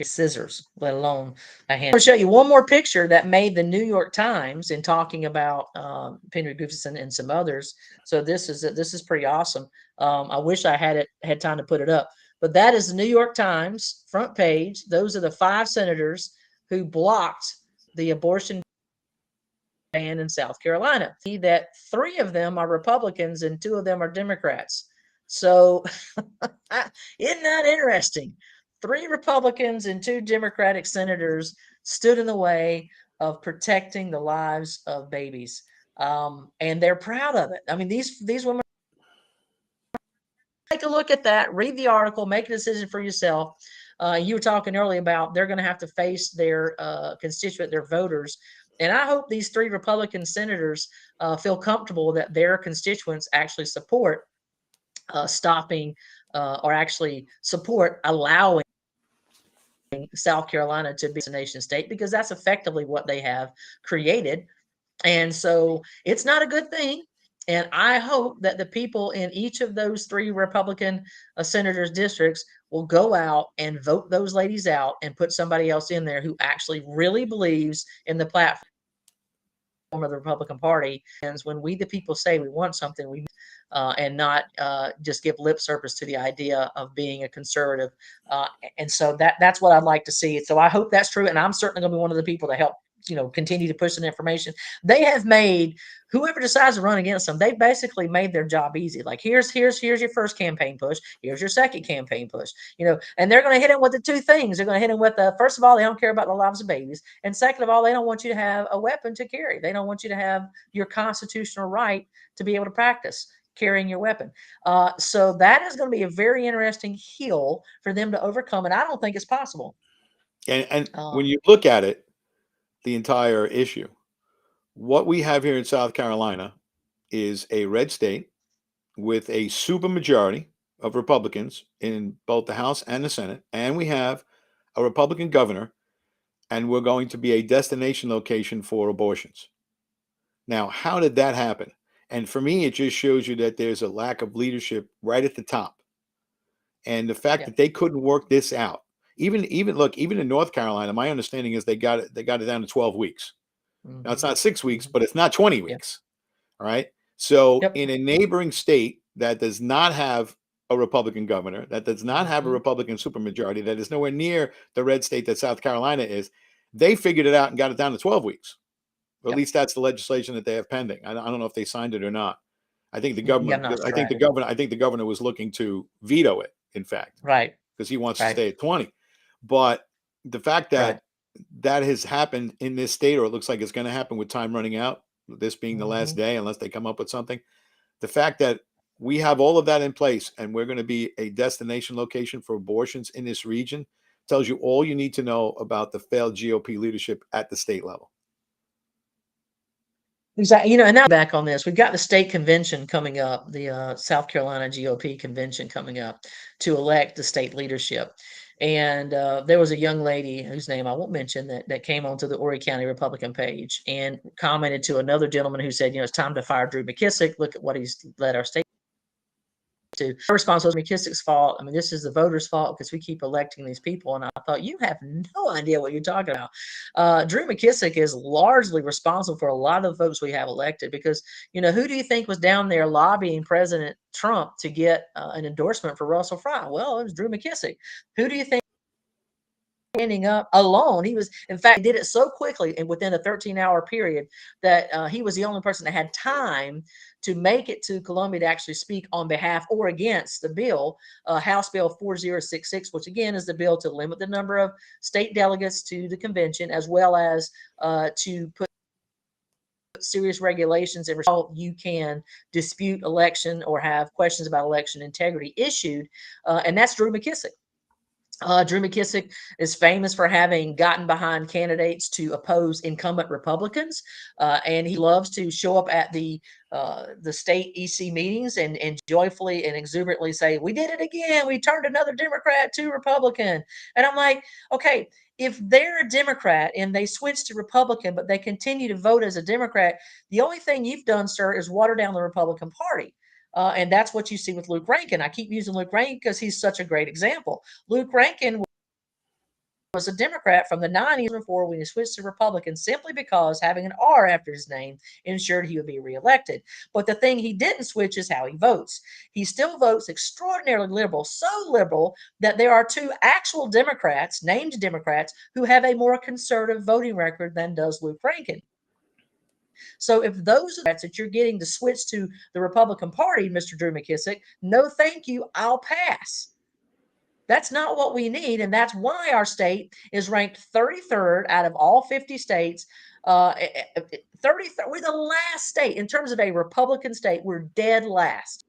scissors, let alone a hand. I'm going to show you one more picture that made the New York Times in talking about Henry Gustafson and some others. So this is pretty awesome. I wish I had time to put it up, but that is the New York Times front page. Those are the 5 senators who blocked the abortion ban in South Carolina. See that 3 of them are Republicans and 2 of them are Democrats. So isn't that interesting? 3 Republicans and 2 Democratic senators stood in the way of protecting the lives of babies. And they're proud of it. I mean, these women, take a look at that, read the article, make a decision for yourself. You were talking earlier about they're going to have to face their constituent, their voters. And I hope these 3 Republican senators feel comfortable that their constituents actually support stopping or actually support allowing South Carolina to be a nation state, because that's effectively what they have created. And so it's not a good thing. And I hope that the people in each of those 3 Republican senators' districts will go out and vote those ladies out and put somebody else in there who actually really believes in the platform of the Republican Party. And when we, the people, say we want something, we and not just give lip service to the idea of being a conservative. And so that's what I'd like to see. So I hope that's true. And I'm certainly going to be one of the people to help, continue to push that information. They have made whoever decides to run against them, they basically made their job easy. Like here's your first campaign push, here's your second campaign push, and they're going to hit them with the 2 things. They're going to hit them with first of all, they don't care about the lives of babies, and second of all, they don't want you to have a weapon to carry. They don't want you to have your constitutional right to be able to practice carrying your weapon. So that is going to be a very interesting hill for them to overcome, and I don't think it's possible. And when Um, you look at it, the entire issue, what we have here in South Carolina is a red state with a supermajority of Republicans in both the House and the Senate, and we have a Republican governor, and we're going to be a destination location for abortions. Now, how did that happen? And for me, it just shows you that there's a lack of leadership right at the top. And the fact yeah. that they couldn't work this out, even in North Carolina, my understanding is they got it down to 12 weeks. Now it's Mm-hmm. not 6 weeks, Mm-hmm. but it's not 20 Yeah. weeks. All right. So Yep. in a neighboring state that does not have a Republican governor, that does not have a Mm-hmm. Republican supermajority, that is nowhere near the red state that South Carolina is, they figured it out and got it down to 12 weeks. Or at Yep. least that's the legislation that they have pending. I don't know if they signed it or not. I think the Yeah, I'm government, not I sure think the either. governor, I think the governor was looking to veto it, in fact, Right. because he wants to Right. stay at 20. But the fact Right. that that has happened in this state, or it looks like it's going to happen with time running out, this being the last Mm-hmm. day, unless they come up with something, the fact that we have all of that in place and we're going to be a destination location for abortions in this region tells you all you need to know about the failed GOP leadership at the state level. Exactly. And now back on this, we've got the state convention coming up, the South Carolina GOP convention coming up to elect the state leadership. And there was a young lady whose name I won't mention that came onto the Horry County Republican page and commented to another gentleman who said, it's time to fire Drew McKissick. Look at what he's led our state to. Our response was McKissick's fault. I mean, this is the voters' fault because we keep electing these people. And I thought, you have no idea what you're talking about. Drew McKissick is largely responsible for a lot of the votes we have elected because, who do you think was down there lobbying President Trump to get an endorsement for Russell Fry? Well, it was Drew McKissick. Who do you think standing up alone? He was, in fact, he did it so quickly and within a 13-hour period that he was the only person that had time to make it to Columbia to actually speak on behalf or against the bill, House Bill 4066, which again is the bill to limit the number of state delegates to the convention, as well as to put serious regulations and how you can dispute election or have questions about election integrity issued. And that's Drew McKissick. Drew McKissick is famous for having gotten behind candidates to oppose incumbent Republicans, and he loves to show up at the state EC meetings and joyfully and exuberantly say, "We did it again. We turned another Democrat to Republican." And I'm like, okay, if they're a Democrat and they switch to Republican, but they continue to vote as a Democrat, the only thing you've done, sir, is water down the Republican Party. And that's what you see with Luke Rankin. I keep using Luke Rankin because he's such a great example. Luke Rankin was a Democrat from the 90s before when he switched to Republican simply because having an R after his name ensured he would be reelected. But the thing he didn't switch is how he votes. He still votes extraordinarily liberal, so liberal that there are two actual Democrats, named Democrats, who have a more conservative voting record than does Luke Rankin. So if those are the that you're getting to switch to the Republican Party, Mr. Drew McKissick, no thank you, I'll pass. That's not what we need. And that's why our state is ranked 33rd out of all 50 states. 33rd, we're the last state in terms of a Republican state. We're dead last.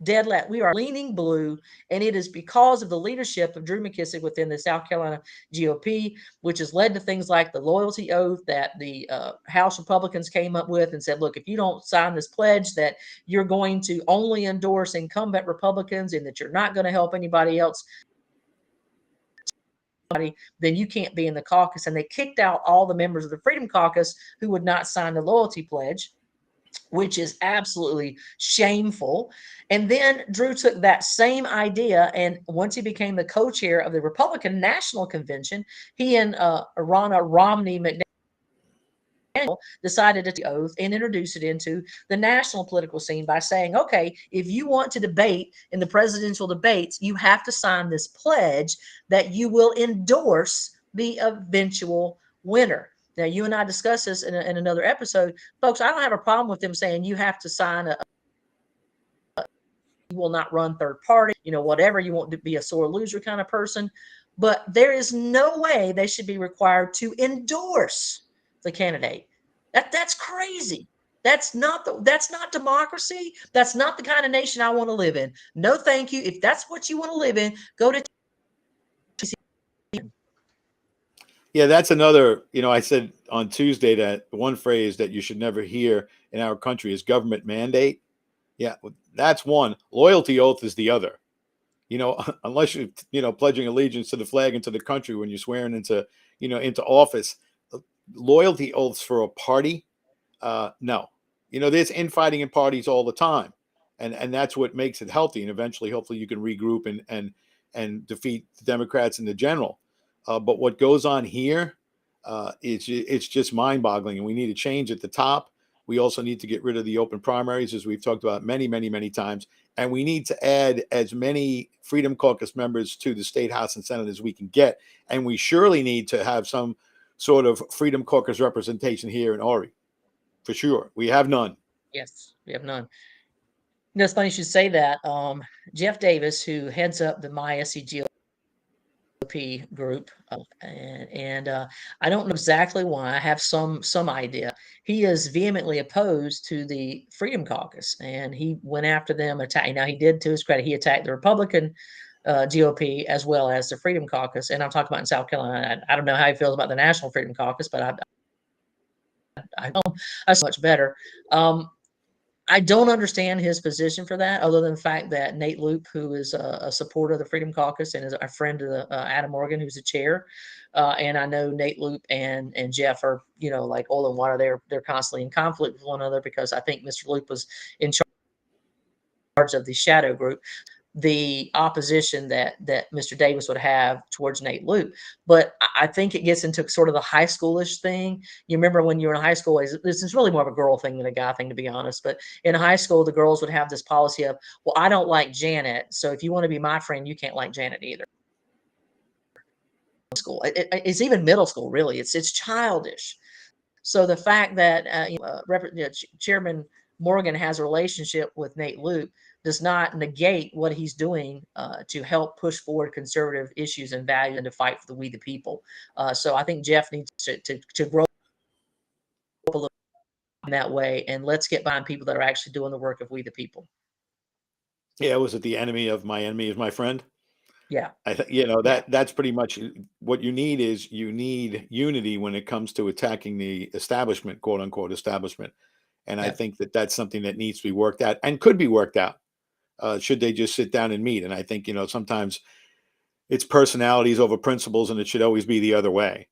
Dead last. We are leaning blue, and it is because of the leadership of Drew McKissick within the South Carolina GOP, which has led to things like the loyalty oath that the House Republicans came up with and said, look, if you don't sign this pledge that you're going to only endorse incumbent Republicans and that you're not going to help anybody else, then you can't be in the caucus. And they kicked out all the members of the Freedom Caucus who would not sign the loyalty pledge, which is absolutely shameful. And then Drew took that same idea, and once he became the co-chair of the Republican National Convention, he and Ronna Romney McDaniel decided to take the oath and introduce it into the national political scene by saying, okay, if you want to debate in the presidential debates, you have to sign this pledge that you will endorse the eventual winner. Now, you and I discussed this in another episode. Folks, I don't have a problem with them saying you have to sign you will not run third party, whatever. You won't be a sore loser kind of person. But there is no way they should be required to endorse the candidate. That's crazy. That's not democracy. That's not the kind of nation I want to live in. No, thank you. If that's what you want to live in, go to. Yeah, that's another, I said on Tuesday that one phrase that you should never hear in our country is government mandate. Yeah, that's one. Loyalty oath is the other. Unless you're, pledging allegiance to the flag and to the country when you're swearing into office. Loyalty oaths for a party, no. There's infighting in parties all the time. And that's what makes it healthy. And eventually, hopefully you can regroup and defeat the Democrats in the general. But what goes on here, it's just mind-boggling, and we need to change at the top. We also need to get rid of the open primaries, as we've talked about many, many, many times, and we need to add as many Freedom Caucus members to the state House and Senate as we can get. And we surely need to have some sort of Freedom Caucus representation here in Ori, for sure. We have none. Yes, we have none. It's funny you should say that. Jeff Davis, who heads up the MySCGO group, and I don't know exactly why. I have some idea. He is vehemently opposed to the Freedom Caucus, and he went after them. Now, he did, to his credit, he attacked the Republican GOP as well as the Freedom Caucus. And I'm talking about in South Carolina. I don't know how he feels about the National Freedom Caucus, but I know that's much better. I don't understand his position for that, other than the fact that Nate Loop, who is a supporter of the Freedom Caucus and is a friend of the, Adam Morgan, who's the chair, and I know Nate Loop and Jeff are, like oil and water. They're constantly in conflict with one another because I think Mr. Loop was in charge of the shadow group, the opposition that Mr. Davis would have towards Nate Loop. But I think it gets into sort of the high schoolish thing. You remember when you were in high school, this is really more of a girl thing than a guy thing, to be honest. But in high school, the girls would have this policy of, well, I don't like Janet, so if you want to be my friend, you can't like Janet either. School, it's even middle school, really. It's childish. So the fact that Chairman Morgan has a relationship with Nate Loop does not negate what he's doing to help push forward conservative issues and values and to fight for the we the people. So I think Jeff needs to grow up a little in that way, and let's get behind people that are actually doing the work of we the people. Yeah, was it the enemy of my enemy is my friend? Yeah. I think that's pretty much what you need. Is you need unity when it comes to attacking the establishment, quote unquote establishment. And I think that that's something that needs to be worked out and could be worked out. Should they just sit down and meet? And I think, sometimes it's personalities over principles, and it should always be the other way.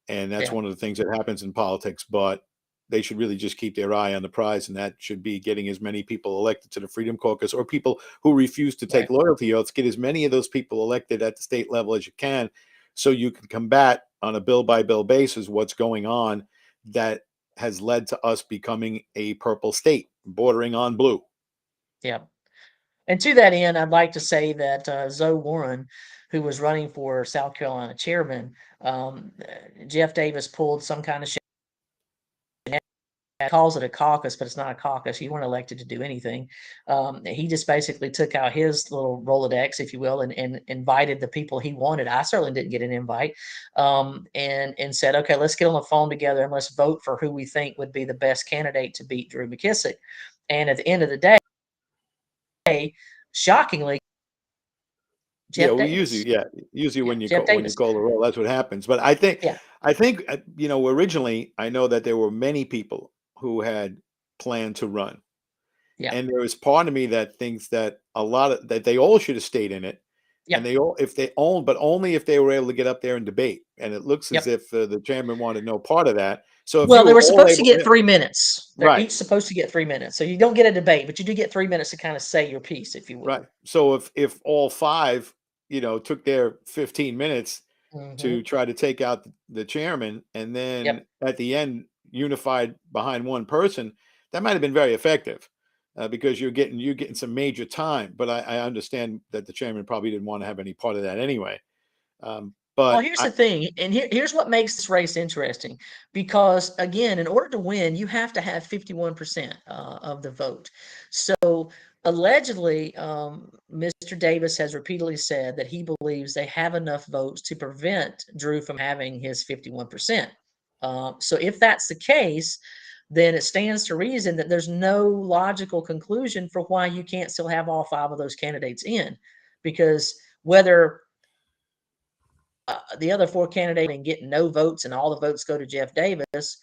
And that's one of the things that happens in politics. But they should really just keep their eye on the prize, and that should be getting as many people elected to the Freedom Caucus, or people who refuse to take Right. loyalty oaths. Get as many of those people elected at the state level as you can, so you can combat on a bill by bill basis what's going on that has led to us becoming a purple state bordering on blue. Yeah. And to that end, I'd like to say that Zoe Warren, who was running for South Carolina chairman, Jeff Davis pulled some kind of calls it a caucus, but it's not a caucus. You weren't elected to do anything. He just basically took out his little Rolodex, if you will, and invited the people he wanted. I certainly didn't get an invite, and said, okay, let's get on the phone together and let's vote for who we think would be the best candidate to beat Drew McKissick. And at the end of the day, shockingly, Yeah, Jeff we Davis. usually, yeah, usually Yeah, when you Jeff call Davis. the roll, that's what happens. But Yeah, I think originally I know that there were many people who had planned to run, yeah, and there was part of me that thinks that a lot of that they all should have stayed in it, and yep, they all if they own, but only if they were able to get up there and debate. And it looks as yep. if the chairman wanted no part of that. So if Well, you they were were all supposed to able, get 3 minutes. They're right. each supposed to get 3 minutes. So you don't get a debate, but you do get 3 minutes to kind of say your piece, if you Right. will. So if all five, took their 15 minutes Hmm. to try to take out the chairman, and then Yep. at the end unified behind one person, that might have been very effective, because you're getting some major time. But I understand that the chairman probably didn't want to have any part of that anyway. Well, But here's the thing, and here's what makes this race interesting. Because again, in order to win, you have to have 51% of the vote. So allegedly, Mr. Davis has repeatedly said that he believes they have enough votes to prevent Drew from having his 51%. So if that's the case, then it stands to reason that there's no logical conclusion for why you can't still have all five of those candidates in, because whether the other four candidates and get no votes and all the votes go to Jeff Davis,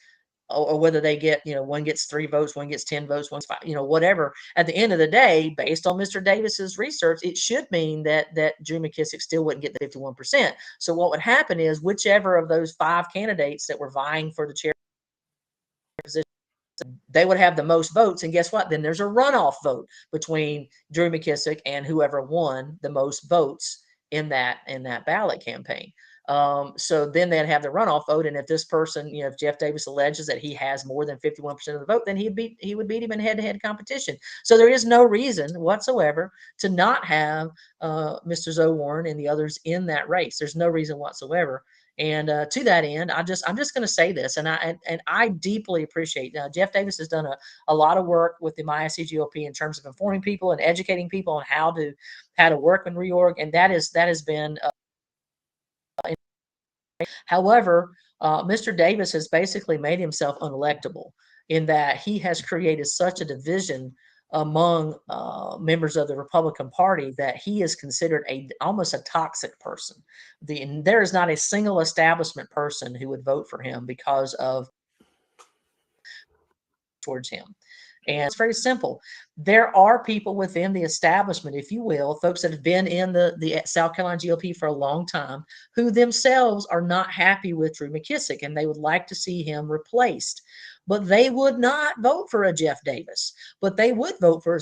or whether they get, one gets 3 votes, one gets 10 votes, one's 5, whatever. At the end of the day, based on Mr. Davis's research, it should mean that Drew McKissick still wouldn't get the 51%. So what would happen is whichever of those 5 candidates that were vying for the chair position, they would have the most votes. And guess what? Then there's a runoff vote between Drew McKissick and whoever won the most votes in that ballot campaign. So then they'd have the runoff vote, and if this person, if Jeff Davis alleges that he has more than 51% of the vote, then he would beat him in head-to-head competition. So there is no reason whatsoever to not have Mr. Zoe Warren and the others in that race. There's no reason whatsoever. And to that end, I'm just going to say this, and I deeply appreciate. Jeff Davis has done a lot of work with the MISC in terms of informing people and educating people on how to work in reorg, and that has been. However, Mr. Davis has basically made himself unelectable in that he has created such a division among members of the Republican Party that he is considered almost a toxic person. There is not a single establishment person who would vote for him because of towards him. And it's very simple. There are people within the establishment, if you will, folks that have been in the South Carolina GOP for a long time, who themselves are not happy with Drew McKissick and they would like to see him replaced. But they would not vote for a Jeff Davis, but they would vote for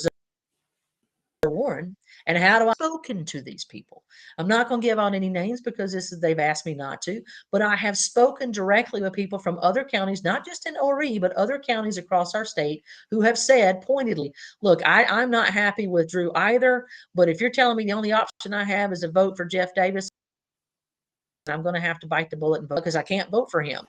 Warren. And how do I spoken to these people? I'm not going to give out any names because they've asked me not to, but I have spoken directly with people from other counties, not just in ORE, but other counties across our state who have said pointedly, look, I'm not happy with Drew either, but if you're telling me the only option I have is to vote for Jeff Davis, I'm going to have to bite the bullet and vote because I can't vote for him.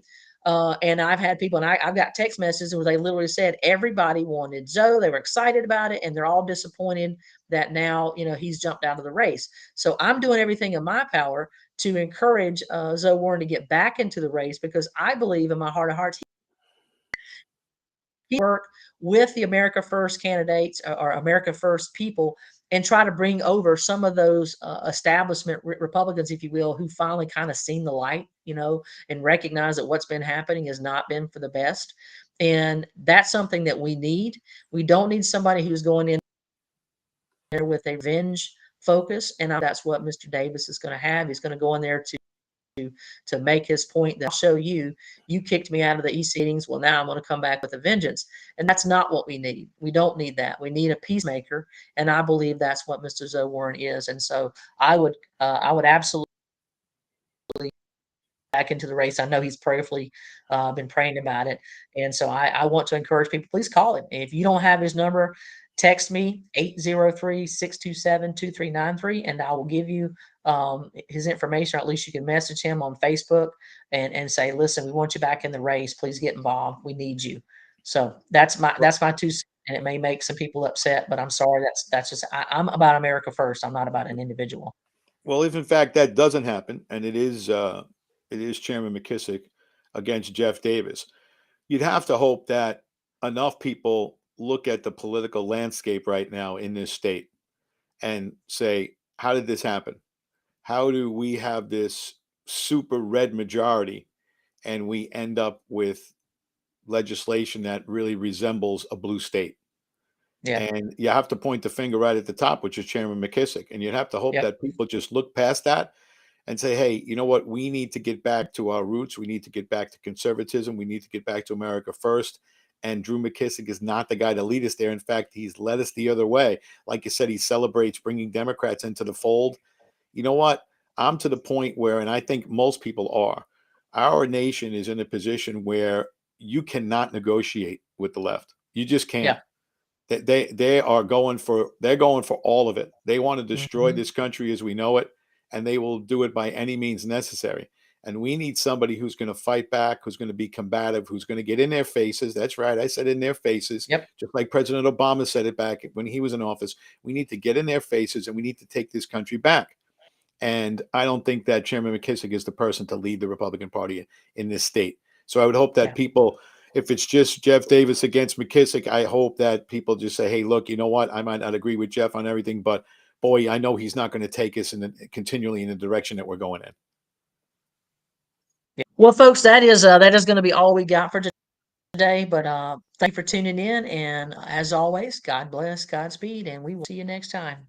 And I've had people, and I've got text messages where they literally said everybody wanted Zoe. They were excited about it, and they're all disappointed that now he's jumped out of the race. So I'm doing everything in my power to encourage Zoe Warren to get back into the race because I believe in my heart of hearts he work with the America First candidates or America First people and try to bring over some of those establishment Republicans, if you will, who finally kind of seen the light, and recognize that what's been happening has not been for the best. And that's something that we need. We don't need somebody who's going in there with a revenge focus. And that's what Mr. Davis is going to have. He's going to go in there to to make his point that I'll show you, you kicked me out of the EC meetings. Well, now I'm going to come back with a vengeance. And that's not what we need. We don't need that. We need a peacemaker. And I believe that's what Mr. Zoe Warren is. And so I would absolutely back into the race. I know he's prayerfully been praying about it. And so I want to encourage people, please call him. If you don't have his number, text me 803-627-2393, and I will give you his information, or at least you can message him on Facebook and say, listen, we want you back in the race. Please get involved. We need you. So that's my 2 cents. And it may make some people upset, but I'm sorry. That's just I'm about America first. I'm not about an individual. Well, if in fact that doesn't happen, and it is Chairman McKissick against Jeff Davis, you'd have to hope that enough people look at the political landscape right now in this state and say, how did this happen? How do we have this super red majority and we end up with legislation that really resembles a blue state? Yeah. And you have to point the finger right at the top, which is Chairman McKissick. And you'd have to hope Yep. that people just look past that and say, hey, you know what? We need to get back to our roots. We need to get back to conservatism. We need to get back to America first. And Drew McKissick is not the guy to lead us there. In fact, he's led us the other way. Like you said, he celebrates bringing Democrats into the fold. You know what? I'm to the point where, and I think most people are, our nation is in a position where you cannot negotiate with the left. You just can't. Yeah. They're going for all of it. They want to destroy Mhm. this country as we know it, and they will do it by any means necessary. And we need somebody who's going to fight back, who's going to be combative, who's going to get in their faces. That's right, I said in their faces, Yep. just like President Obama said it back when he was in office. We need to get in their faces, and we need to take this country back. And I don't think that Chairman McKissick is the person to lead the Republican Party in this state. So I would hope that Yeah. people, if it's just Jeff Davis against McKissick, I hope that people just say, hey, look, you know what? I might not agree with Jeff on everything, but boy, I know he's not going to take us continually in the direction that we're going in. Yeah. Well, folks, that is going to be all we got for today. But thank you for tuning in. And as always, God bless, Godspeed, and we will see you next time.